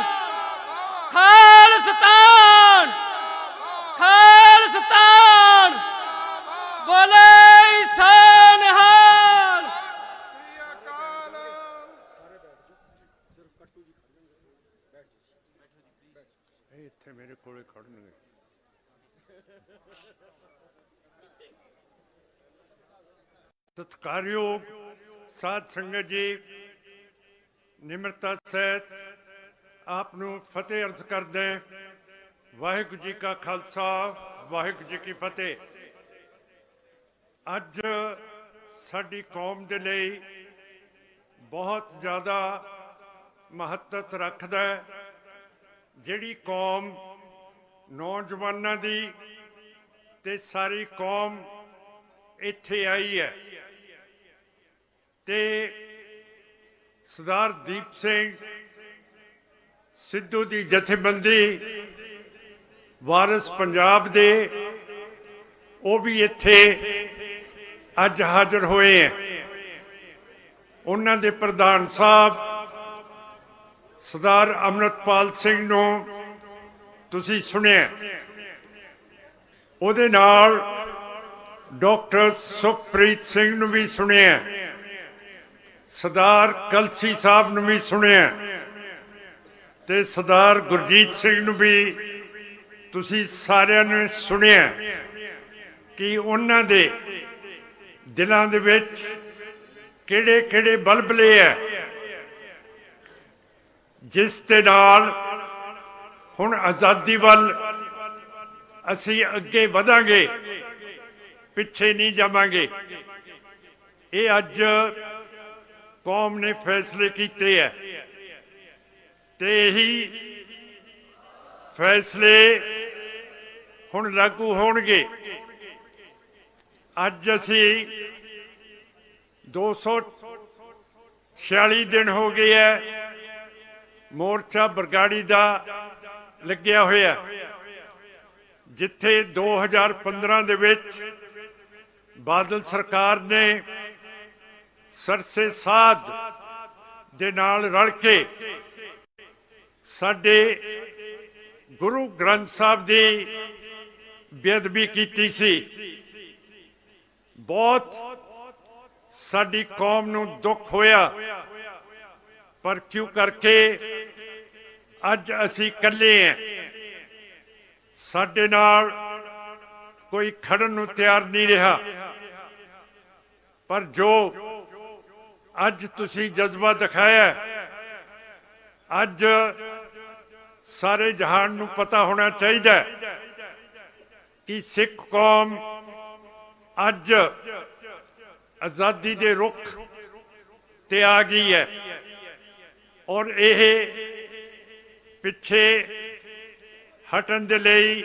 खालिस्तान, खालिस्तान। बोले ਇੱਥੇ ਮੇਰੇ ਕੋਲੇ ਖੜਨਗੇ। ਸਤਿਕਾਰਯੋਗ ਸਾਧ ਸੰਗਤ ਜੀ, ਨਿਮਰਤਾ ਸਹਿਤ ਆਪ ਨੂੰ ਫਤਿਹ ਅਰਜ਼ ਕਰਦੇ। ਵਾਹਿਗੁਰੂ ਜੀ ਕਾ ਖਾਲਸਾ, ਵਾਹਿਗੁਰੂ ਜੀ ਕੀ ਫਤਿਹ। ਅੱਜ ਸਾਡੀ ਕੌਮ ਦੇ ਲਈ ਬਹੁਤ ਜ਼ਿਆਦਾ ਮਹੱਤਵ ਰੱਖਦਾ ਹੈ। ਜਿਹੜੀ ਕੌਮ ਨੌਜਵਾਨਾਂ ਦੀ ਤੇ ਸਾਰੀ ਕੌਮ ਇੱਥੇ ਆਈ ਹੈ ਤੇ ਸਰਦਾਰ ਦੀਪ ਸਿੰਘ ਸਿੱਧੂ ਦੀ ਜਥੇਬੰਦੀ ਵਾਰਿਸ ਪੰਜਾਬ ਦੇ, ਉਹ ਵੀ ਇੱਥੇ ਅੱਜ ਹਾਜ਼ਰ ਹੋਏ ਹੈ। ਉਹਨਾਂ ਦੇ ਪ੍ਰਧਾਨ ਸਾਹਿਬ ਸਰਦਾਰ ਅੰਮ੍ਰਿਤਪਾਲ ਸਿੰਘ ਨੂੰ ਤੁਸੀਂ ਸੁਣਿਆ। ਉਹਦੇ ਨਾਲ ਡਾਕਟਰ ਸੁਖਪ੍ਰੀਤ ਸਿੰਘ ਨੂੰ ਵੀ ਸੁਣਿਆ, ਸਰਦਾਰ ਕਲਸੀ ਸਾਹਿਬ ਨੂੰ ਵੀ ਸੁਣਿਆ ਤੇ ਸਰਦਾਰ ਗੁਰਜੀਤ ਸਿੰਘ ਨੂੰ ਵੀ ਤੁਸੀਂ ਸਾਰਿਆਂ ਨੇ ਸੁਣਿਆ ਕਿ ਉਹਨਾਂ ਦੇ ਦਿਲਾਂ ਦੇ ਵਿੱਚ ਕਿਹੜੇ ਕਿਹੜੇ ਬਲਬਲੇ ਹੈ, ਜਿਸ ਦੇ ਨਾਲ ਹੁਣ ਆਜ਼ਾਦੀ ਵੱਲ ਅਸੀਂ ਅੱਗੇ ਵਧਾਂਗੇ, ਪਿੱਛੇ ਨਹੀਂ ਜਾਵਾਂਗੇ। ਇਹ ਅੱਜ ਕੌਮ ਨੇ ਫੈਸਲੇ ਕੀਤੇ ਹੈ ਤੇ ਇਹੀ ਫੈਸਲੇ ਹੁਣ ਲਾਗੂ ਹੋਣਗੇ। ਅੱਜ ਅਸੀਂ 246 ਦਿਨ ਹੋ ਗਏ ਹੈ ਮੋਰਚਾ ਬਰਗਾੜੀ ਦਾ ਲੱਗਿਆ ਹੋਇਆ, ਜਿੱਥੇ 2015 ਦੇ ਵਿੱਚ ਬਾਦਲ ਸਰਕਾਰ ਨੇ ਸਰਸੇ ਸਾਧ ਦੇ ਨਾਲ ਰਲ ਕੇ ਸਾਡੇ ਗੁਰੂ ਗ੍ਰੰਥ ਸਾਹਿਬ ਦੀ ਬੇਅਦਬੀ ਕੀਤੀ ਸੀ। ਬਹੁਤ ਸਾਡੀ ਕੌਮ ਨੂੰ ਦੁੱਖ ਹੋਇਆ, ਪਰ ਕਿਉਂ ਕਰਕੇ ਅੱਜ ਅਸੀਂ ਇਕੱਲੇ ਹਾਂ। ਸਾਡੇ ਨਾਲ ਕੋਈ ਖੜਨ ਨੂੰ ਤਿਆਰ ਨਹੀਂ ਰਿਹਾ। ਪਰ ਜੋ ਅੱਜ ਤੁਸੀਂ ਜਜ਼ਬਾ ਦਿਖਾਇਆ, ਅੱਜ ਸਾਰੇ ਜਹਾਨ ਨੂੰ ਪਤਾ ਹੋਣਾ ਚਾਹੀਦਾ ਕਿ ਸਿੱਖ ਕੌਮ ਅੱਜ ਆਜ਼ਾਦੀ ਦੇ ਰੁੱਖ ਤੇ ਆ ਗਈ ਹੈ, ਔਰ ਇਹ ਪਿੱਛੇ ਹਟਣ ਦੇ ਲਈ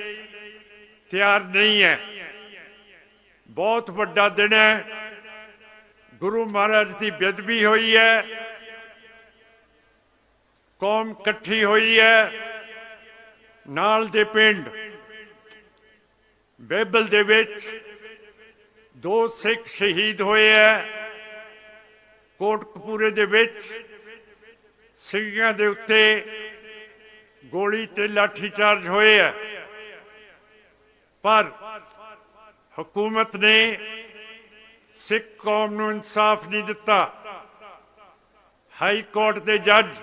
ਤਿਆਰ ਨਹੀਂ ਹੈ। ਬਹੁਤ ਵੱਡਾ ਦਿਨ ਹੈ। ਗੁਰੂ ਮਹਾਰਾਜ ਦੀ ਬੇਅਦਬੀ ਹੋਈ ਹੈ, ਕੌਮ ਇਕੱਠੀ ਹੋਈ ਹੈ। ਨਾਲ ਦੇ ਪਿੰਡ ਬੇਬਲ ਦੇ ਵਿੱਚ 2 ਸਿੱਖ ਸ਼ਹੀਦ ਹੋਏ ਹੈ। ਕੋਟਕਪੂਰੇ ਦੇ ਵਿੱਚ ਸਿੰਘਾਂ ਦੇ ਉੱਤੇ ਗੋਲੀ ਤੇ ਲਾਠੀ ਚਾਰਜ ਹੋਏ ਹੈ। ਪਰ ਹਕੂਮਤ ਨੇ ਸਿੱਖ ਕੌਮ ਨੂੰ ਇਨਸਾਫ ਨਹੀਂ ਦਿੱਤਾ। ਹਾਈ ਕੋਰਟ ਦੇ ਜੱਜ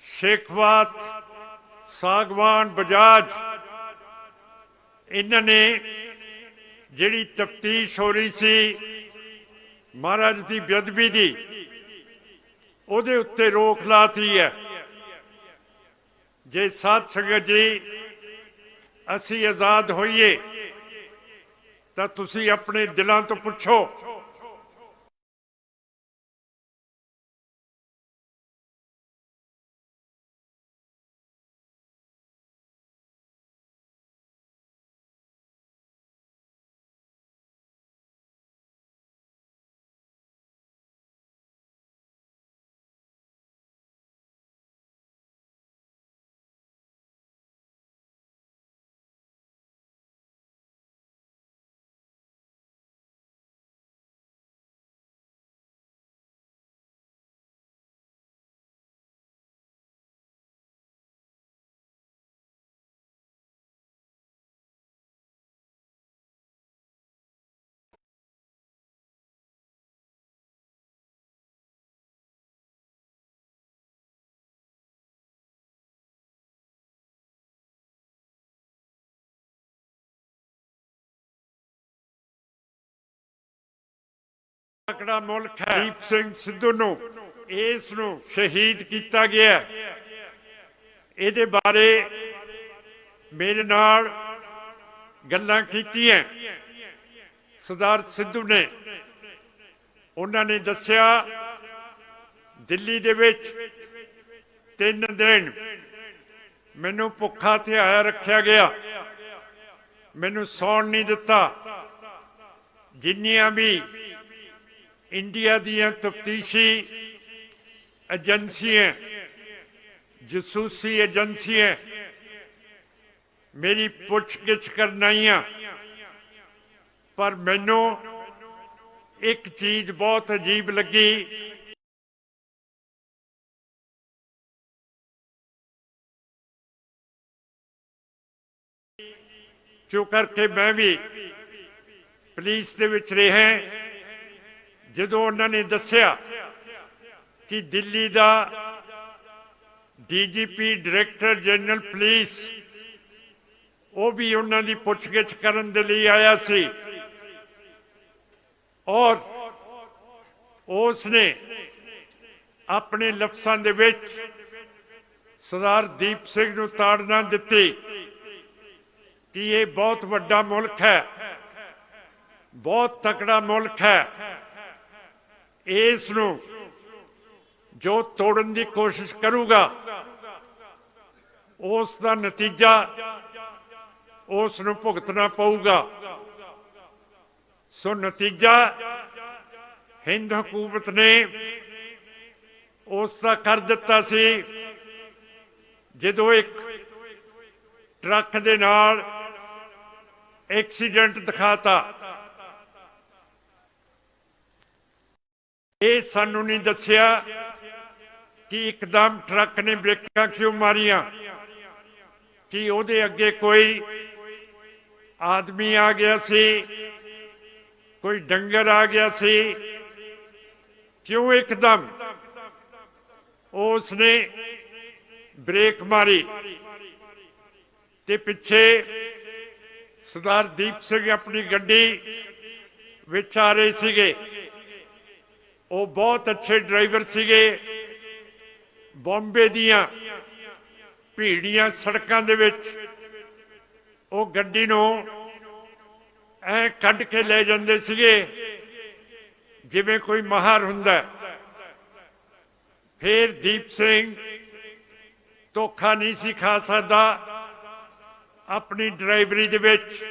ਸ਼ੇਖਵਾਤ, ਸਾਗਵਾਨ, ਬਜਾਜ, ਇਹਨਾਂ ਨੇ ਜਿਹੜੀ ਤਫਤੀਸ਼ ਹੋ ਰਹੀ ਸੀ ਮਹਾਰਾਜ ਦੀ ਬੇਅਦਬੀ ਦੀ, ਉਹਦੇ ਉੱਤੇ ਰੋਕ ਲਾਤੀ ਹੈ। ਜੇ ਸਾਧ ਸੰਗਤ ਜੀ ਅਸੀਂ ਆਜ਼ਾਦ ਹੋਈਏ ਤਾਂ ਤੁਸੀਂ ਆਪਣੇ ਦਿਲਾਂ ਤੋਂ ਪੁੱਛੋ, ਤਕੜਾ ਮੁਲਕ ਹੈ। ਦੀਪ ਸਿੰਘ ਸਿੱਧੂ ਨੂੰ ਇਸ ਨੂੰ ਸ਼ਹੀਦ ਕੀਤਾ ਗਿਆ। ਇਹਦੇ ਬਾਰੇ ਮੇਰੇ ਨਾਲ ਗੱਲਾਂ ਕੀਤੀਆਂ ਸਰਦਾਰ ਸਿੱਧੂ ਨੇ। ਉਹਨਾਂ ਨੇ ਦੱਸਿਆ ਦਿੱਲੀ ਦੇ ਵਿੱਚ 3 ਦਿਨ ਮੈਨੂੰ ਭੁੱਖਾ ਧਿਆਇਆ ਰੱਖਿਆ ਗਿਆ, ਮੈਨੂੰ ਸੌਣ ਨਹੀਂ ਦਿੱਤਾ। ਜਿੰਨੀਆਂ ਵੀ ਇੰਡੀਆ ਦੀਆਂ ਤਫਤੀਸ਼ੀ ਏਜੰਸੀਆਂ, ਜਸੂਸੀ ਏਜੰਸੀਆਂ ਮੇਰੀ ਪੁੱਛਗਿੱਛ ਕਰਨ ਆਈਆਂ, ਪਰ ਮੈਨੂੰ ਇੱਕ ਚੀਜ਼ ਬਹੁਤ ਅਜੀਬ ਲੱਗੀ। ਜੋ ਕਰਕੇ ਮੈਂ ਵੀ ਪੁਲਿਸ ਦੇ ਵਿੱਚ ਰਿਹਾ, ਜਦੋਂ ਉਹਨਾਂ ਨੇ ਦੱਸਿਆ ਕਿ ਦਿੱਲੀ ਦਾ ਡੀਜੀਪੀ ਡਾਇਰੈਕਟਰ ਜਨਰਲ ਪੁਲਿਸ ਉਹ ਵੀ ਉਹਨਾਂ ਦੀ ਪੁੱਛਗਿੱਛ ਕਰਨ ਦੇ ਲਈ ਆਇਆ ਸੀ, ਔਰ ਉਸ ਨੇ ਆਪਣੇ ਲਫ਼ਜ਼ਾਂ ਦੇ ਵਿੱਚ ਸਰਦਾਰ ਦੀਪ ਸਿੰਘ ਨੂੰ ਤਾੜਨਾ ਦਿੱਤੀ ਕਿ ਇਹ ਬਹੁਤ ਵੱਡਾ ਮੁਲਕ ਹੈ, ਬਹੁਤ ਤਕੜਾ ਮੁਲਕ ਹੈ। ਇਸ ਨੂੰ ਜੋ ਤੋੜਨ ਦੀ ਕੋਸ਼ਿਸ਼ ਕਰੂਗਾ ਉਸ ਦਾ ਨਤੀਜਾ ਉਸ ਨੂੰ ਭੁਗਤਣਾ ਪਊਗਾ। ਸੋ ਨਤੀਜਾ ਹਿੰਦ ਹਕੂਮਤ ਨੇ ਉਸ ਦਾ ਕਰ ਦਿੱਤਾ ਸੀ, ਜਦੋਂ ਇੱਕ ਟਰੱਕ ਦੇ ਨਾਲ ਐਕਸੀਡੈਂਟ ਦਿਖਾਤਾ। ਇਹ ਸਾਨੂੰ ਨਹੀਂ ਦੱਸਿਆ ਕਿ ਇੱਕਦਮ ਟਰੱਕ ਨੇ ਬ੍ਰੇਕਾਂ ਕਿਉਂ ਮਾਰੀਆਂ, ਕਿ ਉਹਦੇ ਅੱਗੇ ਕੋਈ ਆਦਮੀ ਆ ਗਿਆ ਸੀ, ਕੋਈ ਡੰਗਰ ਆ ਗਿਆ ਸੀ, ਕਿਉਂ ਇੱਕਦਮ ਉਸਨੇ ਬ੍ਰੇਕ ਮਾਰੀ। ਤੇ ਪਿੱਛੇ ਸਰਦਾਰ ਦੀਪ ਸਿੰਘ ਆਪਣੀ ਗੱਡੀ ਵਿੱਚ ਆ ਰਹੇ ਸੀਗੇ। ਉਹ ਬਹੁਤ ਅੱਛੇ ਡਰਾਈਵਰ ਸੀਗੇ। ਬੰਬੇ ਦੀਆਂ ਭੀੜੀਆਂ ਸੜਕਾਂ ਦੇ ਵਿੱਚ ਉਹ ਗੱਡੀ ਨੂੰ ਐ ਕੱਢ ਕੇ ਲੈ ਜਾਂਦੇ ਸੀਗੇ ਜਿਵੇਂ ਕੋਈ ਮਾਹਰ ਹੁੰਦਾ। ਫਿਰ ਦੀਪ ਸਿੰਘ ਧੋਖਾ ਨਹੀਂ ਸੀ ਖਾ ਸਕਦਾ ਆਪਣੀ ਡਰਾਈਵਰੀ ਦੇ ਵਿੱਚ।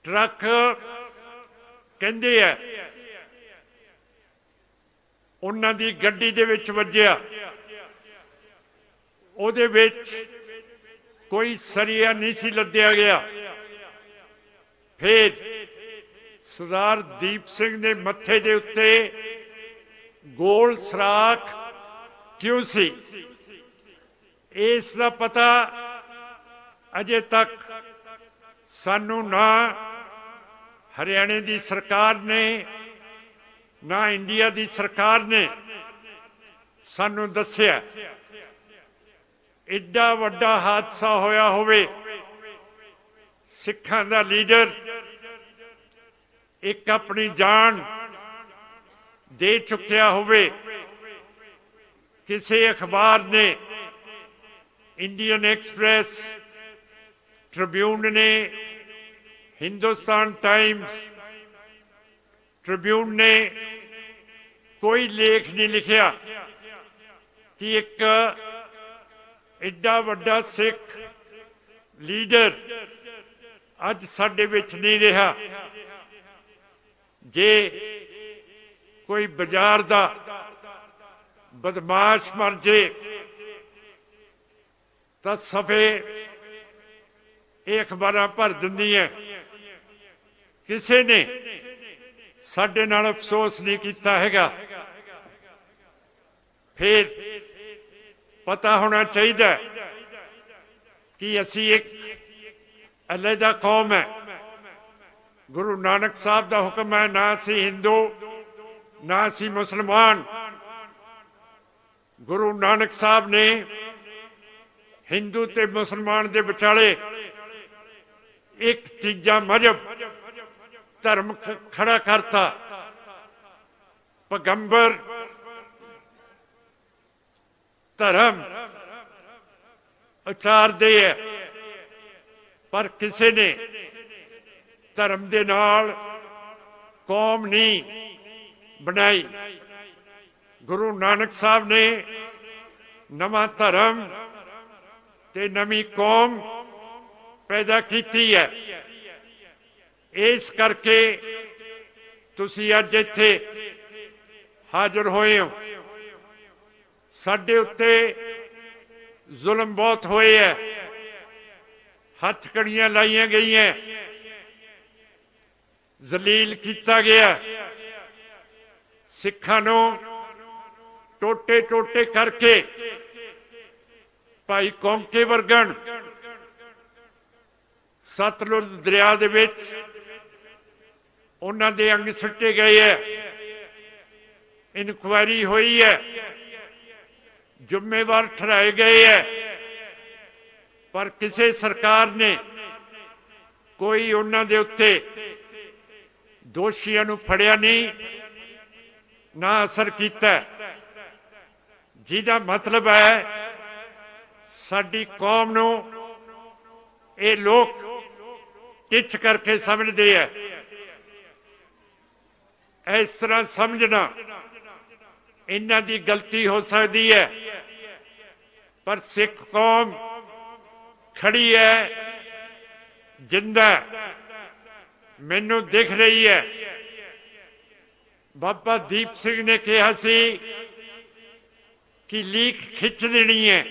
ਟਰੱਕ ਕਹਿੰਦੇ ਆ ਉਹਨਾਂ ਦੀ ਗੱਡੀ ਦੇ ਵਿੱਚ ਵੱਜਿਆ। ਉਹਦੇ ਵਿੱਚ ਕੋਈ ਸਰੀਆ ਨਹੀਂ ਸੀ ਲੱਦਿਆ ਗਿਆ। ਫਿਰ ਸਰਦਾਰ ਦੀਪ ਸਿੰਘ ਦੇ ਮੱਥੇ ਦੇ ਉੱਤੇ ਗੋਲ ਸਰਾਖ ਕਿਉਂ ਸੀ, ਇਸ ਦਾ ਪਤਾ ਅਜੇ ਤੱਕ ਸਾਨੂੰ ਨਾ ਹਰਿਆਣੇ ਦੀ ਸਰਕਾਰ ਨੇ ਨਾ ਇੰਡੀਆ ਦੀ ਸਰਕਾਰ ਨੇ ਸਾਨੂੰ ਦੱਸਿਆ। ਐਡਾ ਵੱਡਾ ਹਾਦਸਾ ਹੋਇਆ ਹੋਵੇ, ਸਿੱਖਾਂ ਦਾ ਲੀਡਰ ਇੱਕ ਆਪਣੀ ਜਾਨ ਦੇ ਚੁੱਕਿਆ ਹੋਵੇ, ਕਿਸੇ ਅਖਬਾਰ ਨੇ, ਇੰਡੀਅਨ ਐਕਸਪ੍ਰੈਸ, ਟ੍ਰਿਬਿਊਨ ਨੇ, ਹਿੰਦੁਸਤਾਨ ਟਾਈਮਸ, ਟ੍ਰਿਬਿਊਨ ਨੇ ਕੋਈ ਲੇਖ ਨਹੀਂ ਲਿਖਿਆ ਕਿ ਇੱਕ ਐਡਾ ਵੱਡਾ ਸਿੱਖ ਲੀਡਰ ਅੱਜ ਸਾਡੇ ਵਿੱਚ ਨਹੀਂ ਰਿਹਾ। ਜੇ ਕੋਈ ਬਾਜ਼ਾਰ ਦਾ ਬਦਮਾਸ਼ ਮਰ ਜੇ ਤਾਂ ਸਫੇ ਇਹ ਅਖਬਾਰਾਂ ਭਰ ਦਿੰਦੀਆਂ। ਕਿਸੇ ਨੇ ਸਾਡੇ ਨਾਲ ਅਫਸੋਸ ਨਹੀਂ ਕੀਤਾ ਹੈਗਾ। ਫਿਰ ਪਤਾ ਹੋਣਾ ਚਾਹੀਦਾ ਕਿ ਅਸੀਂ ਇੱਕ ਅਲੱਗਾ ਕੌਮ ਹੈ। ਗੁਰੂ ਨਾਨਕ ਸਾਹਿਬ ਦਾ ਹੁਕਮ ਹੈ, ਨਾ ਅਸੀਂ ਹਿੰਦੂ ਨਾ ਅਸੀਂ ਮੁਸਲਮਾਨ। ਗੁਰੂ ਨਾਨਕ ਸਾਹਿਬ ਨੇ ਹਿੰਦੂ ਤੇ ਮੁਸਲਮਾਨ ਦੇ ਵਿਚਾਲੇ ਇੱਕ ਤੀਜਾ ਮਜ਼ਹਬ ਧਰਮ ਖੜਾ ਕਰਤਾ। ਪੈਗੰਬਰ ਧਰਮ ਉਚਾਰਦੇ ਹੈ, ਪਰ ਕਿਸੇ ਨੇ ਧਰਮ ਦੇ ਨਾਲ ਕੌਮ ਨਹੀਂ ਬਣਾਈ। ਗੁਰੂ ਨਾਨਕ ਸਾਹਿਬ ਨੇ ਨਵਾਂ ਧਰਮ ਤੇ ਨਵੀਂ ਕੌਮ ਪੈਦਾ ਕੀਤੀ ਹੈ। ਇਸ ਕਰਕੇ ਤੁਸੀਂ ਅੱਜ ਇੱਥੇ ਹਾਜ਼ਰ ਹੋਏ ਹੋ। ਸਾਡੇ ਉੱਤੇ ਜ਼ੁਲਮ ਬਹੁਤ ਹੋਏ ਹੈ, ਹੱਥ ਕੜੀਆਂ ਲਾਈਆਂ ਗਈਆਂ, ਜ਼ਲੀਲ ਕੀਤਾ ਗਿਆ, ਸਿੱਖਾਂ ਨੂੰ ਟੋਟੇ ਟੋਟੇ ਕਰਕੇ ਭਾਈ ਕੌਂਕੇ ਵਰਗਣ ਸਤਲੁਜ ਦਰਿਆ ਦੇ ਵਿੱਚ ਉਹਨਾਂ ਦੇ ਅੰਗ ਸੁੱਟੇ ਗਏ ਹੈ। ਇਨਕੁਆਇਰੀ ਹੋਈ ਹੈ, ਜ਼ਿੰਮੇਵਾਰ ਠਹਿਰਾਏ ਗਏ ਹੈ, ਪਰ ਕਿਸੇ ਸਰਕਾਰ ਨੇ ਕੋਈ ਉਹਨਾਂ ਦੇ ਉੱਤੇ ਦੋਸ਼ੀਆਂ ਨੂੰ ਫੜਿਆ ਨਹੀਂ, ਨਾ ਅਸਰ ਕੀਤਾ। ਜਿਹਦਾ ਮਤਲਬ ਹੈ ਸਾਡੀ ਕੌਮ ਨੂੰ ਇਹ ਲੋਕ ਟਿੱਚ ਕਰਕੇ ਸਮਝਦੇ ਹੈ। ਇਸ ਤਰ੍ਹਾਂ ਸਮਝਣਾ ਇਹਨਾਂ ਦੀ ਗਲਤੀ ਹੋ ਸਕਦੀ ਹੈ, ਪਰ ਸਿੱਖ ਕੌਮ ਖੜੀ ਹੈ, ਜਿੰਦਾ ਮੈਨੂੰ ਦਿਖ ਰਹੀ ਹੈ। ਬਾਬਾ ਦੀਪ ਸਿੰਘ ਨੇ ਕਿਹਾ ਸੀ ਕਿ ਲੀਕ ਖਿੱਚ ਦੇਣੀ ਹੈ,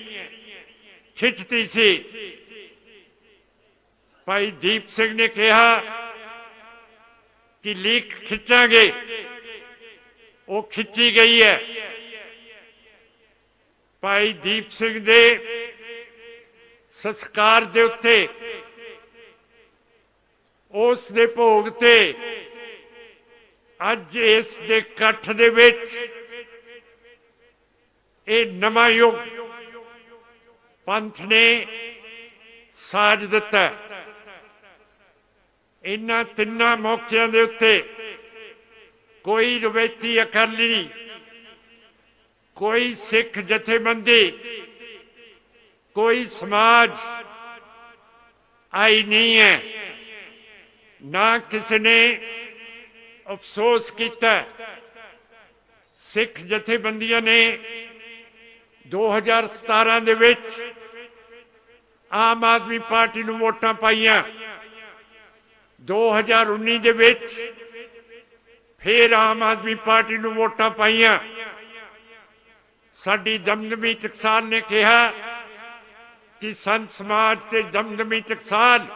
ਖਿੱਚਤੀ ਸੀ। ਭਾਈ ਦੀਪ ਸਿੰਘ ਨੇ ਕਿਹਾ ਕਿ ਲੀਕ ਖਿੱਚਾਂਗੇ, ਉਹ ਖਿੱਚੀ ਗਈ ਹੈ। ਭਾਈ ਦੀਪ ਸਿੰਘ ਦੇ ਸੰਸਕਾਰ ਦੇ ਉੱਤੇ ਉਸ ਦੇ ਭੋਗ ਤੇ ਅੱਜ ਇਸ ਦੇ ਇਕੱਠ ਦੇ ਵਿੱਚ ਇਹ ਨਵਾਂ ਯੁੱਗ ਪੰਥ ਨੇ ਸਾਜ ਦਿੱਤਾ। ਇਹਨਾਂ ਤਿੰਨਾਂ ਮੌਕਿਆਂ ਦੇ ਉੱਤੇ ਕੋਈ ਰਵਾਇਤੀ ਅਕਾਲੀ, ਕੋਈ ਸਿੱਖ ਜਥੇਬੰਦੀ, ਕੋਈ ਸਮਾਜ ਆਈ ਨਹੀਂ ਹੈ। ਨਾ ਕਿਸੇ ਨੇ ਅਫਸੋਸ ਕੀਤਾ। ਸਿੱਖ ਜਥੇਬੰਦੀਆਂ ਨੇ 2017 ਦੇ ਵਿੱਚ ਆਮ ਆਦਮੀ ਪਾਰਟੀ ਨੂੰ ਵੋਟਾਂ ਪਾਈਆਂ। 2019 ਦੇ ਵਿੱਚ ਫਿਰ ਆਮ ਆਦਮੀ ਪਾਰਟੀ ਨੂੰ ਵੋਟਾਂ ਪਾਈਆਂ। ਸਾਡੀ ਦਮਦਮੀ ਟਕਸਾਲ ਨੇ ਕਿਹਾ ਕਿ ਸੰਤ ਸਮਾਜ ਤੇ ਦਮਦਮੀ ਟਕਸਾਲ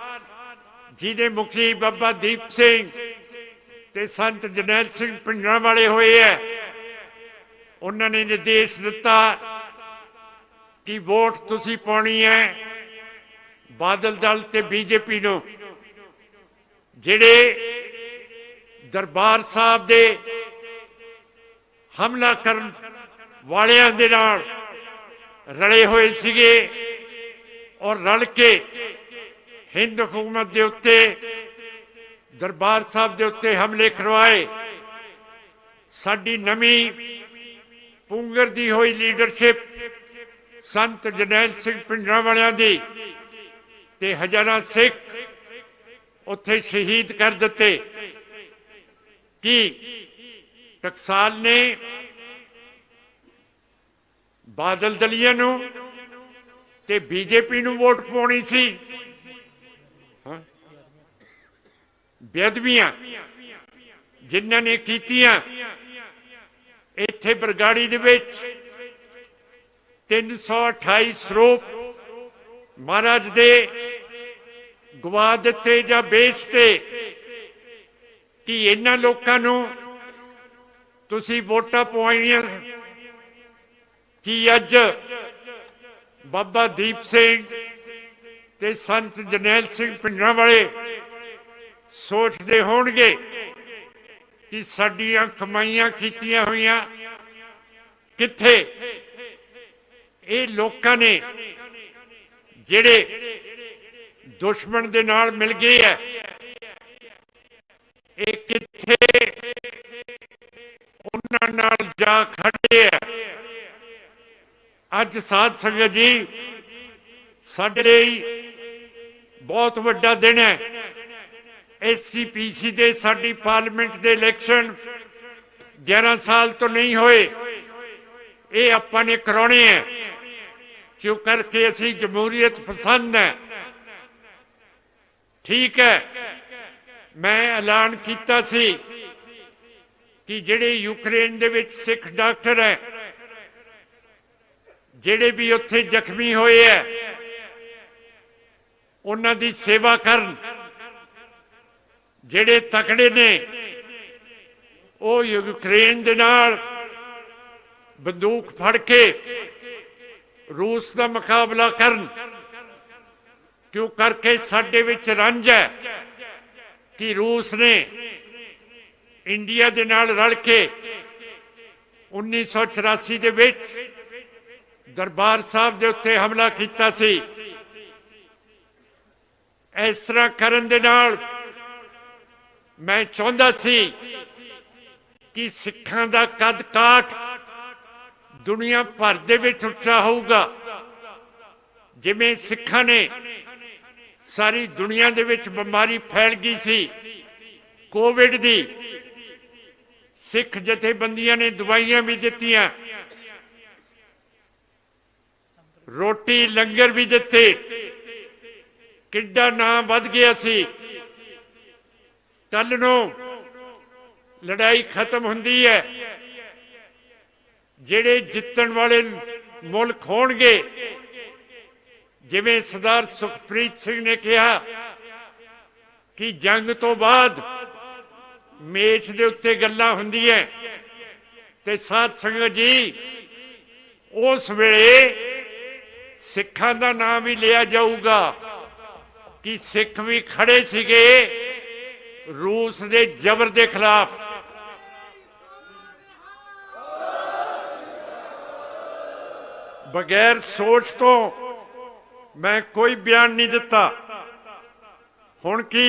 ਜਿਹਦੇ ਮੁਖੀ ਬਾਬਾ ਦੀਪ ਸਿੰਘ ਤੇ ਸੰਤ ਜਰਨੈਲ ਸਿੰਘ ਪਿੰਡਰਾਂ ਵਾਲੇ ਹੋਏ ਹੈ, ਉਹਨਾਂ ਨੇ ਨਿਰਦੇਸ਼ ਦਿੱਤਾ ਕਿ ਵੋਟ ਤੁਸੀਂ ਪਾਉਣੀ ਹੈ ਬਾਦਲ ਦਲ ਤੇ ਬੀਜੇਪੀ ਨੂੰ। ਜਿਹੜੇ ਦਰਬਾਰ ਸਾਹਿਬ ਦੇ ਹਮਲਾ ਕਰਨ ਵਾਲਿਆਂ ਦੇ ਨਾਲ ਰਲੇ ਹੋਏ ਸੀਗੇ ਔਰ ਰਲ ਕੇ ਹਿੰਦ ਹਕੂਮਤ ਦੇ ਉੱਤੇ, ਦਰਬਾਰ ਸਾਹਿਬ ਦੇ ਉੱਤੇ ਹਮਲੇ ਕਰਵਾਏ। ਸਾਡੀ ਨਵੀਂ ਪੁੰਗਰ ਦੀ ਹੋਈ ਲੀਡਰਸ਼ਿਪ ਸੰਤ ਜਰਨੈਲ ਸਿੰਘ ਪਿੰਡਰਾਂ ਵਾਲਿਆਂ ਦੀ ਤੇ ਹਜ਼ਾਰਾਂ ਸਿੱਖ ਉੱਥੇ ਸ਼ਹੀਦ ਕਰ ਦਿੱਤੇ। ਕਿ ਟਕਸਾਲ ਨੇ ਬਾਦਲ ਦਲੀਆ ਨੂੰ ਤੇ ਬੀਜੇਪੀ ਨੂੰ ਵੋਟ ਪਾਉਣੀ ਸੀ। ਬੇਅਦਬੀਆਂ ਜਿਨ੍ਹਾਂ ਨੇ ਕੀਤੀਆਂ, ਇੱਥੇ ਬਰਗਾੜੀ ਦੇ ਵਿੱਚ 328 ਸਰੂਪ ਮਹਾਰਾਜ ਦੇ ਗਵਾ ਦਿੱਤੇ ਜਾਂ ਵੇਚਤੇ। ਕਿ ਇਹਨਾਂ ਲੋਕਾਂ ਨੂੰ ਤੁਸੀਂ ਵੋਟਾਂ ਪਵਾਈਆਂ। ਕਿ ਅੱਜ ਬਾਬਾ ਦੀਪ ਸਿੰਘ ਤੇ ਸੰਤ ਜਰਨੈਲ ਸਿੰਘ ਪਿੰਡਰਾਂ ਵਾਲੇ ਸੋਚਦੇ ਹੋਣਗੇ ਕਿ ਸਾਡੀਆਂ ਕਮਾਈਆਂ ਕੀਤੀਆਂ ਹੋਈਆਂ ਕਿੱਥੇ? ਇਹ ਲੋਕਾਂ ਨੇ ਜਿਹੜੇ ਦੁਸ਼ਮਣ ਦੇ ਨਾਲ ਮਿਲ ਗਏ ਹੈ, ਇਹ ਕਿੱਥੇ ਉਹਨਾਂ ਨਾਲ ਜਾ ਖੜੇ ਹੈ। ਅੱਜ ਸਾਧ ਸੰਗਤ ਜੀ, ਸਾਡੇ ਲਈ ਬਹੁਤ ਵੱਡਾ ਦਿਨ ਹੈ। SCPC ਦੇ ਸਾਡੀ ਪਾਰਲੀਮੈਂਟ ਦੇ ਇਲੈਕਸ਼ਨ 11 ਸਾਲ ਤੋਂ ਨਹੀਂ ਹੋਏ। ਇਹ ਆਪਾਂ ਨੇ ਕਰਾਉਣੇ ਹੈ, ਕਿਉਂ ਕਰਕੇ ਅਸੀਂ ਜਮਹੂਰੀਅਤ ਪਸੰਦ ਹੈ। ਠੀਕ ਹੈ, ਮੈਂ ਐਲਾਨ ਕੀਤਾ ਸੀ ਕਿ ਜਿਹੜੇ ਯੂਕਰੇਨ ਦੇ ਵਿੱਚ ਸਿੱਖ ਡਾਕਟਰ ਹੈ, ਜਿਹੜੇ ਵੀ ਉੱਥੇ ਜ਼ਖਮੀ ਹੋਏ ਹੈ, ਉਹਨਾਂ ਦੀ ਸੇਵਾ ਕਰਨ। ਜਿਹੜੇ ਤਕੜੇ ਨੇ ਉਹ ਯੂਕਰੇਨ ਦੇ ਨਾਲ ਬੰਦੂਕ ਫੜ ਕੇ ਰੂਸ ਦਾ ਮੁਕਾਬਲਾ ਕਰਨ। ਕਿਉਂ ਕਰਕੇ ਸਾਡੇ ਵਿੱਚ ਰੰਜ ਹੈ ਕਿ ਰੂਸ ਨੇ ਇੰਡੀਆ ਦੇ ਨਾਲ ਰਲ ਕੇ 1984 ਦੇ ਵਿੱਚ ਦਰਬਾਰ ਸਾਹਿਬ ਦੇ ਉੱਤੇ ਹਮਲਾ ਕੀਤਾ ਸੀ। ਇਸ ਤਰ੍ਹਾਂ ਕਰਨ ਦੇ ਨਾਲ ਮੈਂ ਚਾਹੁੰਦਾ ਸੀ ਕਿ ਸਿੱਖਾਂ ਦਾ ਕੱਦ ਕਾਠ ਦੁਨੀਆ ਭਰ ਦੇ ਵਿੱਚ ਉੱਚਾ ਹੋਊਗਾ। ਜਿਵੇਂ ਸਿੱਖਾਂ ਨੇ ਸਾਰੀ ਦੁਨੀਆ ਦੇ ਵਿੱਚ ਬਿਮਾਰੀ ਫੈਲ ਗਈ ਸੀ ਕੋਵਿਡ ਦੀ, ਸਿੱਖ ਜਥੇਬੰਦੀਆਂ ਨੇ ਦਵਾਈਆਂ ਵੀ ਦਿੱਤੀਆਂ, ਰੋਟੀ ਲੰਗਰ ਵੀ ਦਿੱਤੇ। ਕਿੱਡਾ ਨਾਂ ਵੱਧ ਗਿਆ ਸੀ। ਕੱਲ ਨੂੰ ਲੜਾਈ ਖਤਮ ਹੁੰਦੀ ਹੈ, ਜਿਹੜੇ ਜਿੱਤਣ ਵਾਲੇ ਮੁਲਕ ਹੋਣਗੇ, ਜਿਵੇਂ ਸਰਦਾਰ ਸੁਖਪ੍ਰੀਤ ਸਿੰਘ ਨੇ ਕਿਹਾ ਕਿ ਜੰਗ ਤੋਂ ਬਾਅਦ ਮੇਜ਼ ਦੇ ਉੱਤੇ ਗੱਲਾਂ ਹੁੰਦੀਆਂ, ਤੇ ਸਾਧ ਸੰਗਤ ਜੀ, ਉਸ ਵੇਲੇ ਸਿੱਖਾਂ ਦਾ ਨਾਮ ਵੀ ਲਿਆ ਜਾਊਗਾ ਕਿ ਸਿੱਖ ਵੀ ਖੜੇ ਸੀਗੇ ਰੂਸ ਦੇ ਜ਼ਬਰ ਦੇ ਖਿਲਾਫ। ਬਗੈਰ ਸੋਚ ਤੋਂ ਮੈਂ ਕੋਈ ਬਿਆਨ ਨਹੀਂ ਦਿੱਤਾ। ਹੁਣ ਕੀ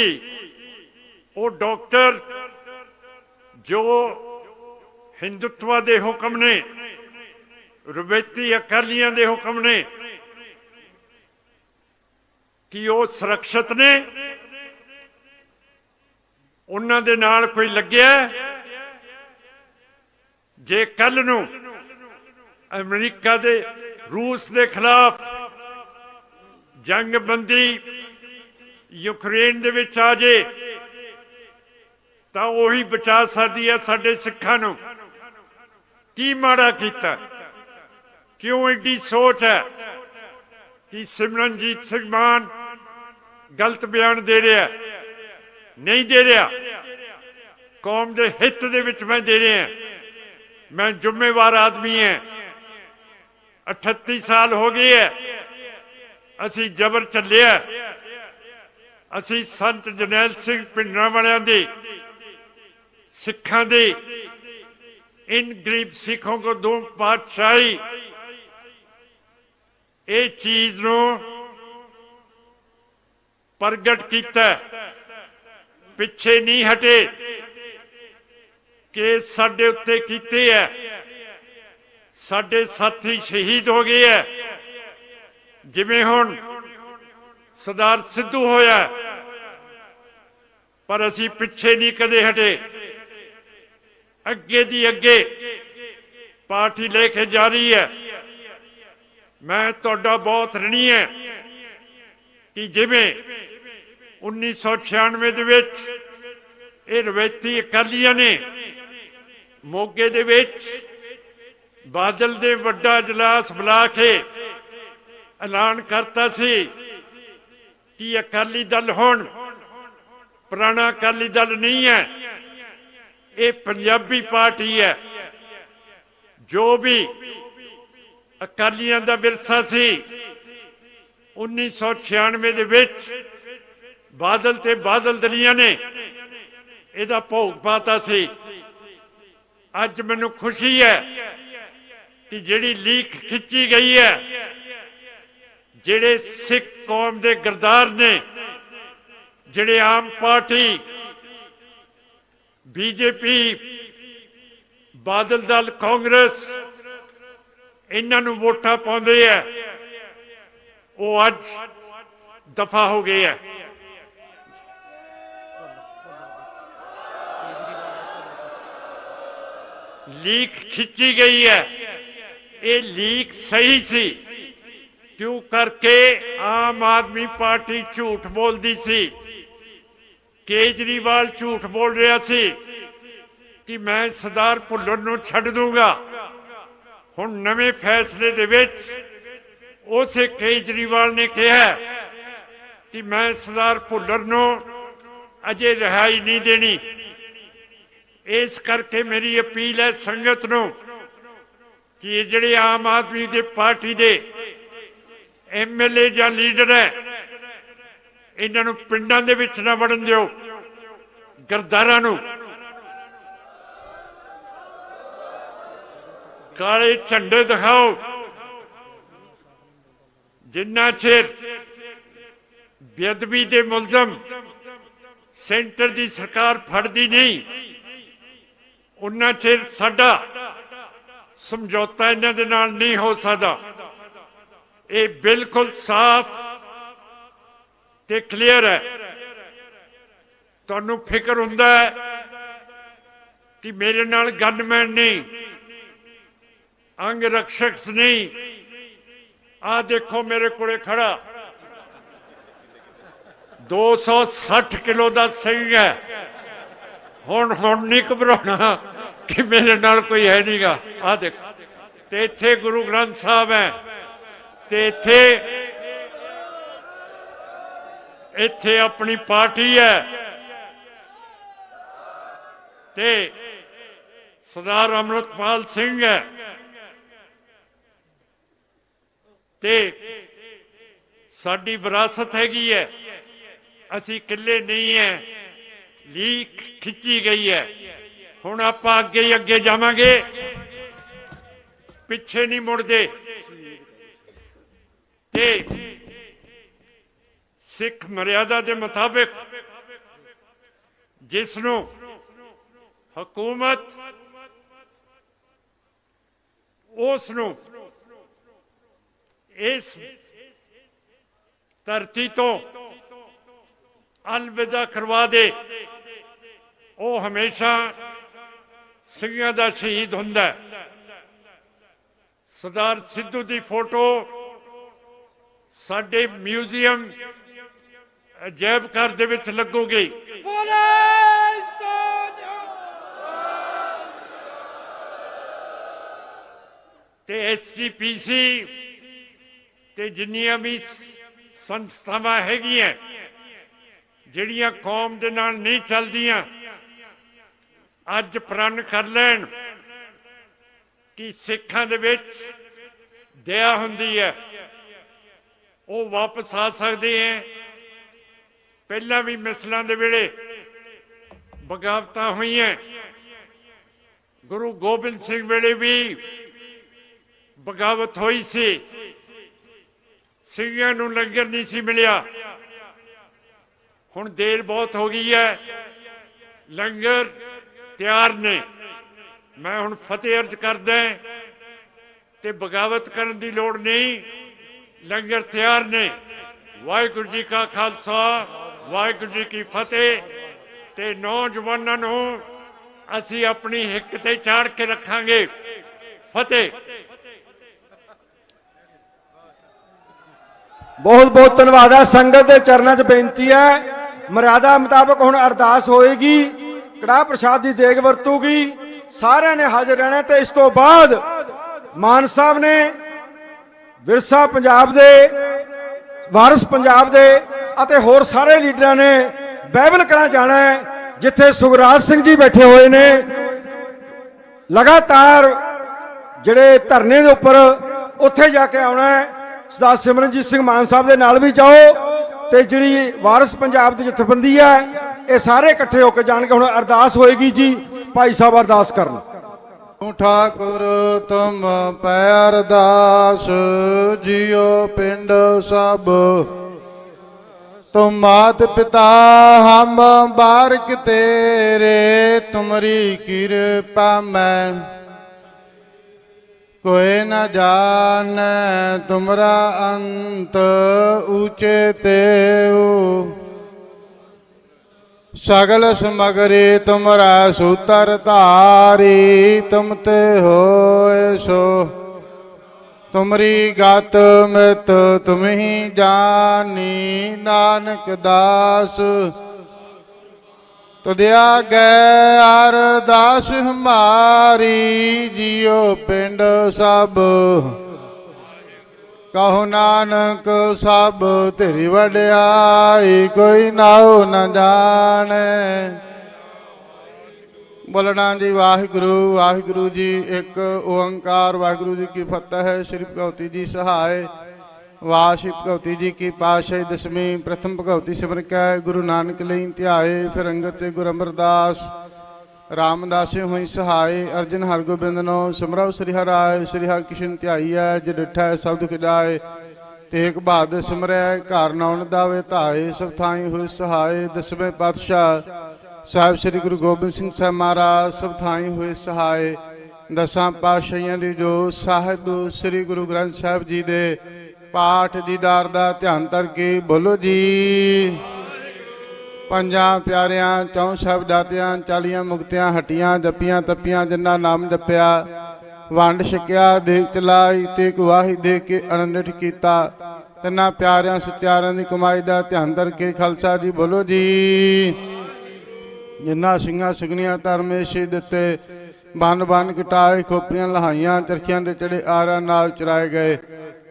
ਉਹ ਡਾਕਟਰ ਜੋ ਹਿੰਦੂਤਵਾ ਦੇ ਹੁਕਮ ਨੇ, ਰਵਾਇਤੀ ਅਕਾਲੀਆਂ ਦੇ ਹੁਕਮ ਨੇ, ਕਿ ਉਹ ਸੁਰੱਖਿਅਤ ਨੇ? ਉਹਨਾਂ ਦੇ ਨਾਲ ਕੋਈ ਲੱਗਿਆ? ਜੇ ਕੱਲ ਨੂੰ ਅਮਰੀਕਾ ਦੇ ਰੂਸ ਦੇ ਖਿਲਾਫ ਜੰਗਬੰਦੀ ਯੂਕਰੇਨ ਦੇ ਵਿੱਚ ਆ ਜੇ ਤਾਂ ਉਹੀ ਬਚਾ ਸਕਦੀ ਹੈ ਸਾਡੇ ਸਿੱਖਾਂ ਨੂੰ। ਕੀ ਮਾੜਾ ਕੀਤਾ? ਕਿਉਂ ਏਡੀ ਸੋਚ ਹੈ ਕਿ ਸਿਮਰਨਜੀਤ ਸਿੰਘ ਮਾਨ ਗਲਤ ਬਿਆਨ ਦੇ ਰਿਹਾ? ਨਹੀਂ ਦੇ ਰਿਹਾ। ਕੌਮ ਦੇ ਹਿੱਤ ਦੇ ਵਿੱਚ ਮੈਂ ਦੇ ਰਿਹਾ। ਮੈਂ ਜ਼ਿੰਮੇਵਾਰ ਆਦਮੀ ਹਾਂ। 38 ਸਾਲ ਹੋ ਗਏ ਹੈ ਅਸੀਂ ਜ਼ਬਰ ਚੱਲਿਆ। ਅਸੀਂ ਸੰਤ ਜਰਨੈਲ ਸਿੰਘ ਭਿੰਡਰਾਂ ਵਾਲਿਆਂ ਦੇ, ਸਿੱਖਾਂ ਦੇ, इन गरीब सिखों को दो पातशाही, ये चीज नो प्रगट किया। पिछे नहीं हटे कि साडे उत्ते कीते है। साडे साथी शहीद हो गए है, जिवें हुण सरदार सिद्धू होया, पर असी पिछे नहीं कदे हटे। अगे दी अगे पार्टी लेके जा रही है। मैं तुहाडा बहुत ऋणी है कि जिवें 1996 दे विच ये रवायती अकालियां ने मोगे दे विच बादल दे वड्डा इजलास बुला के ऐलान करता सी कि अकाली दल हुण पुराना अकाली दल नहीं है, ये पंजाबी पार्टी है। जो भी अकालियां दा विरसा सी 1996 दे विच बादल ते बादल दलियां ने इहदा भोग पाता सी। अज मैनूं खुशी है कि जिहड़ी लीक खिंची गई है, जिहड़े सिख कौम दे गरदार ने, जिहड़े आम पार्टी, बीजेपी, बादल दल, कांग्रेस इन्हां नूं वोटां पाउंदे है, वो अज दफा हो गए है। लीक खिंची गई है। ये लीक सही सी। क्यों करके आम आदमी पार्टी झूठ बोलती सी, केजरीवाल झूठ बोल रहा सी कि मैं सरदार भुल्लर नूं छड्ड दूंगा। हुण नवे फैसले दे विच उसे केजरीवाल ने कहा कि मैं सरदार भुल्लर नूं अजे रिहाई नहीं देनी। इस करके मेरी अपील है संगत नूं कि ये जिहड़े आम आदमी दे पार्टी दे MLA जां लीडर है, इन्हां नूं पिंडां दे विच ना वड़न दिओ। गरदारां नूं काले झंडे दिखाओ। जिन्ना चिर बेअदबी दे मुलजम सेंटर दी सरकार फड़दी नहीं, उन्ना चिर साडा समझौता इन्हां दे नाल नहीं हो सकदा। ये बिल्कुल साफ ते क्लियर है। तुहानूं फिक्र हुंदा है कि मेरे नाल गनमैन नहीं, अंग रक्षक नहीं। आ देखो मेरे कोले खड़ा 260 किलो का सिंह है। हुण नहीं घबराना कि मेरे नाल कोई है नहीं गा। आ देखो, ते इत्थे गुरु ग्रंथ साहब है, ते इत्थे अपनी पार्टी है, ते ਸਰਦਾਰ ਅੰਮ੍ਰਿਤਪਾਲ ਸਿੰਘ ਹੈ ਤੇ ਸਾਡੀ ਵਿਰਾਸਤ ਹੈਗੀ ਹੈ, ਅਸੀਂ ਇਕੱਲੇ ਨਹੀਂ ਹੈ, ਲੀਕ ਖਿੱਚੀ ਗਈ ਹੈ। ਹੁਣ ਆਪਾਂ ਅੱਗੇ ਹੀ ਅੱਗੇ ਜਾਵਾਂਗੇ, ਪਿੱਛੇ ਨਹੀਂ ਮੁੜਦੇ। ਤੇ ਸਿੱਖ ਮਰਿਆਦਾ ਦੇ ਮੁਤਾਬਿਕ ਜਿਸ ਨੂੰ ਹਕੂਮਤ ਉਸ ਨੂੰ ਇਸ ਧਰਤੀ ਤੋਂ ਅਲਵਿਦਾ ਕਰਵਾ ਦੇ, ਉਹ ਹਮੇਸ਼ਾ ਸਿੰਘਾਂ ਦਾ ਸ਼ਹੀਦ ਹੁੰਦਾ ਹੈ। ਸਰਦਾਰ ਸਿੱਧੂ ਦੀ ਫੋਟੋ ਸਾਡੇ ਮਿਊਜ਼ੀਅਮ ਅਜਾਇਬ ਘਰ ਦੇ ਵਿੱਚ ਲੱਗੂਗੀ। ਤੇ ਐਸਜੀਪੀਸੀ ਤੇ ਜਿੰਨੀਆਂ ਵੀ ਸੰਸਥਾਵਾਂ ਹੈਗੀਆਂ ਜਿਹੜੀਆਂ ਕੌਮ ਦੇ ਨਾਲ ਨਹੀਂ ਚੱਲਦੀਆਂ, ਅੱਜ ਪ੍ਰਣ ਕਰ ਲੈਣ ਕਿ ਸਿੱਖਾਂ ਦੇ ਵਿੱਚ ਦਇਆ ਹੁੰਦੀ ਹੈ, ਉਹ ਵਾਪਸ ਆ ਸਕਦੇ ਹੈ। ਪਹਿਲਾਂ ਵੀ ਮਿਸਲਾਂ ਦੇ ਵੇਲੇ ਬਗਾਵਤਾਂ ਹੋਈਆਂ, ਗੁਰੂ ਗੋਬਿੰਦ ਸਿੰਘ ਵੇਲੇ ਵੀ ਬਗਾਵਤ ਹੋਈ ਸੀ, ਸਿੰਘਾਂ ਨੂੰ ਲੰਗਰ ਨਹੀਂ ਸੀ ਮਿਲਿਆ। ਹੁਣ ਦੇਰ ਬਹੁਤ ਹੋ ਗਈ ਹੈ, ਲੰਗਰ ਤਿਆਰ ਨੇ। ਮੈਂ ਹੁਣ ਫਤਿਹ ਅਰਜ਼ ਕਰਦਾ ਤੇ ਬਗਾਵਤ ਕਰਨ ਦੀ ਲੋੜ ਨਹੀਂ, ਲੰਗਰ ਤਿਆਰ ਨੇ। ਵਾਹਿਗੁਰੂ ਜੀ ਕਾ ਖਾਲਸਾ, ਵਾਹਿਗੁਰੂ ਜੀ ਕੀ ਫਤਿਹ। ਤੇ ਨੌਜਵਾਨਾਂ ਨੂੰ ਅਸੀਂ ਆਪਣੀ ਹਿੱਕ ਤੇ ਚਾੜ ਕੇ ਰੱਖਾਂਗੇ। ਫਤਿਹ। ਬਹੁਤ ਬਹੁਤ ਧੰਨਵਾਦ ਹੈ। ਸੰਗਤ ਦੇ ਚਰਨਾਂ 'ਚ ਬੇਨਤੀ ਹੈ, ਮਰਿਆਦਾ ਮੁਤਾਬਕ ਹੁਣ ਅਰਦਾਸ ਹੋਏਗੀ, ਕੜਾਹ ਪ੍ਰਸ਼ਾਦ ਦੀ ਦੇਗ ਵਰਤੂਗੀ, ਸਾਰਿਆਂ ਨੇ ਹਾਜ਼ਰ ਰਹਿਣਾ। ਤੇ ਇਸ ਤੋਂ ਬਾਅਦ ਮਾਨ ਸਾਹਿਬ ਨੇ ਵਿਰਸਾ ਪੰਜਾਬ ਦੇ, ਵਾਰਿਸ ਪੰਜਾਬ ਦੇ ਅਤੇ ਹੋਰ ਸਾਰੇ ਲੀਡਰਾਂ ਨੇ ਬਾਈਬਲ ਕਲਾਂ ਜਾਣਾ ਹੈ, ਜਿੱਥੇ ਸੁਖਰਾਜ ਸਿੰਘ ਜੀ ਬੈਠੇ ਹੋਏ ਨੇ। ਲਗਾਤਾਰ ਜਿਹੜੇ ਧਰਨੇ ਦੇ ਉੱਪਰ ਉੱਥੇ ਜਾ ਕੇ ਆਉਣਾ ਹੈ। ਸਰਦਾਰ ਸਿਮਰਨਜੀਤ ਸਿੰਘ ਮਾਨ ਸਾਹਿਬ ਦੇ ਨਾਲ ਵੀ ਜਾਓ, ਤੇ ਜਿਹੜੀ ਵਾਰਿਸ ਪੰਜਾਬ ਦੀ ਜਥੇਬੰਦੀ ਹੈ, ਇਹ ਸਾਰੇ ਇਕੱਠੇ ਹੋ ਕੇ ਜਾਣਗੇ। ਹੁਣ ਅਰਦਾਸ ਹੋਏਗੀ ਜੀ, ਭਾਈ ਸਾਹਿਬ ਅਰਦਾਸ ਕਰਨ। ਠਾकुर तुम पै अरदास, जियो पिंड सब तुम मात पिता हम बारक तेरे, तुमरी कृपा में कोई न जाने, तुमरा अंत ऊंचे तेऊ, सगल समगरी तुमरा सूतर धारी, तुम ते होए सो तुमरी गत मित तुम ही जानी, नानक दास तुदिया गए अरदास हमारी, जियो पिंड सब कहो नानक सब तेरी वड्याई, कोई नाओ न जाने। बोलना जी वाहिगुरु वाहिगुरु जी, एक ओंकार वाहिगुरु जी की फतह। श्री भगवती जी सहाय। वाह श्री भगवती जी की पातशाही दसवीं प्रथम भगवती सिमर कै, गुरु नानक लई ध्याए, फिर अंगत गुरु अमरदास रामदास हुई सहाय। अर्जन हरगोबिंद नो सिमरौ श्री हराय, श्री हर किशन ध्याईऐ, जे डिठै सब दुख जाए, तेग बहादुर सिमरै, घर नाउन दावे धाए, सब थाई हुई सहाय। दसवें पातशाह साहिब श्री गुरु गोबिंद सिंह साहब महाराज, सब थाई हुए सहाय। दसां पातशाहियां दी जो साहिब श्री गुरु ग्रंथ साहिब जी दे पाठ दीदार दा ध्यान करके बोलो जी। पंजां प्यारियां, चौं साहिबजादियां, 40 मुक्तियां हटियां, जपियां तपियां, जिन्ना नाम जपिया, वंड छकिया, देख चलाई, ते गवाही दे के आनंदित कीता। तिन्ना प्यारियां सच्चारियां दी कमाई दा ध्यान करके खालसा जी बोलो जी। जिन्ना ਸਿੰਘਾਂ ਸਿੰਘਣੀਆਂ ਧਰਮੇਸ਼ੀ ਦਿੱਤੇ, ਬੰਨ ਬੰਨ ਕਟਾਏ, ਖੋਪਰੀਆਂ ਲਹਾਈਆਂ, ਚਰਖੀਆਂ ਦੇ ਚੜੇ ਆਰਾਂ ਨਾਲ ਚਰਾਏ ਗਏ,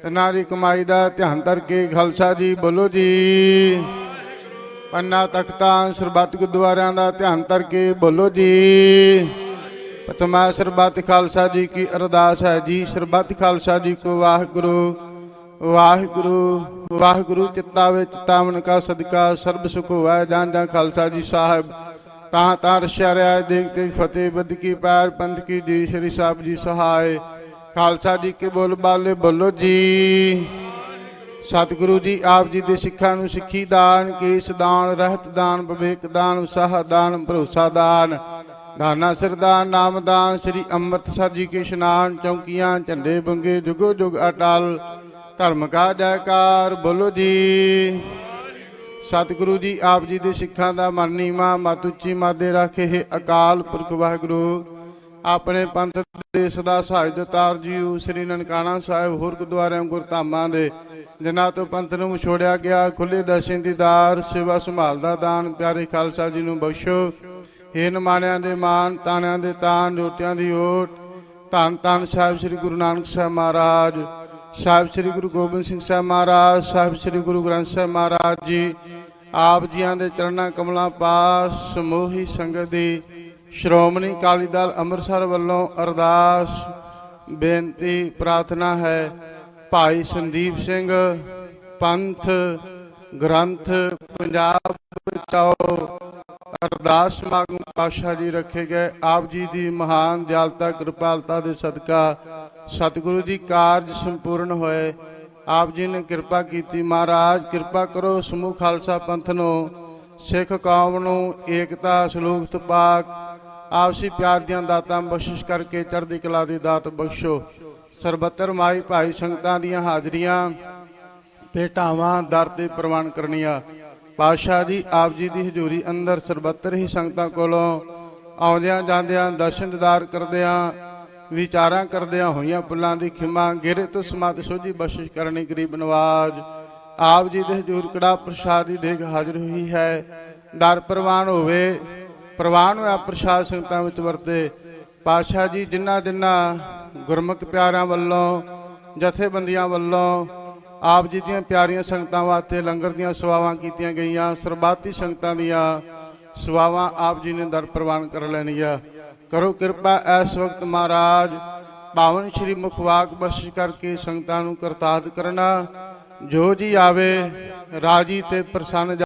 ਤਿੰਨਾਂ ਦੀ ਕਮਾਈ ਦਾ ਧਿਆਨ ਕਰਕੇ ਖਾਲਸਾ ਜੀ ਬੋਲੋ ਜੀ। ਪੰਨਾ ਤਖਤਾਂ ਸਰਬੱਤ ਗੁਰਦੁਆਰਿਆਂ ਦਾ ਧਿਆਨ ਕਰਕੇ ਬੋਲੋ ਜੀ। प्रथमा सरबत खालसा जी की अरदास है जी। सरबत खालसा जी को वाहिगुरु वाहिगुरु वाहिगुरु। चित्ता वे चितावन का सदका सर्ब सुख हुआ। जान जा खालसा जी साहब तां तां रशिया रहा देखते फतेह बद की पैर पंथ की जी। श्री साहब जी सहाय। खालसा जी के बोल बाले बोलो जी। सतगुरु जी आप जी दे सिखा नूं सिखी दान, केस दान, रहत दान, विवेक दान, उत्साह दान, भरोसा दान, दाना सरदान, नाम दान। श्री अमृतसर जी के स्नान, चौकियां झंडे बंगे जुगो जुग अटल। धर्म का जयकार बोलो जी। सतगुरु जी आप जी दे सिखां दा मन नीवा, मत उच्ची मादे रखे हे अकाल पुरख वाहिगुरु। अपने पंथ दे सदा सहाय दतार जी। श्री ननकाना साहिब होर गुरुद्वारिਆਂ गुरधामां दे जिन्हां तो पंथ नूं विछोड़िया गया खुले दर्शन दीदार, सेवा संभाल दा दान प्यारे खालसा जी नूं बख्शो। हे नमाणिਆਂ ਦੇ ਮਾਨ, ਤਾਣਿਆਂ ਦੇ ਤਾਣ, ਜੋਟਿਆਂ ਦੀ ਓਟ। ਧੰਨ ਧੰਨ ਸਾਹਿਬ ਸ੍ਰੀ ਗੁਰੂ ਨਾਨਕ ਸਾਹਿਬ ਮਹਾਰਾਜ, ਸਾਹਿਬ ਸ੍ਰੀ ਗੁਰੂ ਗੋਬਿੰਦ ਸਿੰਘ ਸਾਹਿਬ ਮਹਾਰਾਜ, ਸਾਹਿਬ ਸ੍ਰੀ ਗੁਰੂ ਗ੍ਰੰਥ ਸਾਹਿਬ ਮਹਾਰਾਜ ਜੀ। ਆਪ ਜੀਆਂ ਦੇ ਚਰਨਾਂ ਕਮਲਾਂ ਪਾਸ ਸਮੂਹੀ ਸੰਗਤ ਦੀ ਸ਼੍ਰੋਮਣੀ ਅਕਾਲੀ ਦਲ ਅੰਮ੍ਰਿਤਸਰ ਵੱਲੋਂ ਅਰਦਾਸ ਬੇਨਤੀ ਪ੍ਰਾਰਥਨਾ ਹੈ। ਭਾਈ ਸੰਦੀਪ ਸਿੰਘ ਪੰਥ ਗ੍ਰੰਥ ਪੰਜਾਬ ਬਚਾਓ अरदास समागम पातशाह जी रखे गए। आप जी की महान दयालता कृपालता के सदका सतगुरु जी कारज संपूर्ण होए। आप जी ने कृपा की। महाराज कृपा करो समूह खालसा पंथ नो, सिख कौम नू एकता सलूक तपाक आपसी प्यार दियां दातां बख्शिश करके चढ़दी कला दी दात बख्शो। सरबत्तर माई भाई संगतां दियां हाजरियां भेटावां दर ते प्रवान करनिया। पातशाह जी आप जी की हजूरी अंदर सरबत्तर ही संगतां कोलों आउंदियां जांदियां दर्शन दीदार करदियां विचारां करदियां होईयां पुलां दी खिमा घेरे तो समात सोझी बख्शिश करनी गरीब नवाज। आप जी दे हजूर कड़ा प्रसाद की देख हाजिर हुई है। दर प्रवान होवे, प्रवान होया प्रसाद संगतां विच वरते। पातशाह जी जिन्हां जिन्हां गुरमुख प्यारिਆਂ ਵੱਲੋਂ जथेबंदियां ਵੱਲੋਂ आप जी ਦੀਆਂ प्यारियां संगतां वास्ते लंगर ਦੀਆਂ ਸੇਵਾਵਾਂ ਕੀਤੀਆਂ ਗਈਆਂ। ਸਰਬਾਤੀ ਸੰਗਤਾਂ ਦੀਆਂ ਸੇਵਾਵਾਂ आप जी ने दर प्रवान कर ਲੈਣੀਆਂ। करो कृपा इस वक्त महाराज पावन श्री मुखवाक बख्शिश करके संगतां नूं करताज करना। जो जी आवे राजी ते प्रसन्न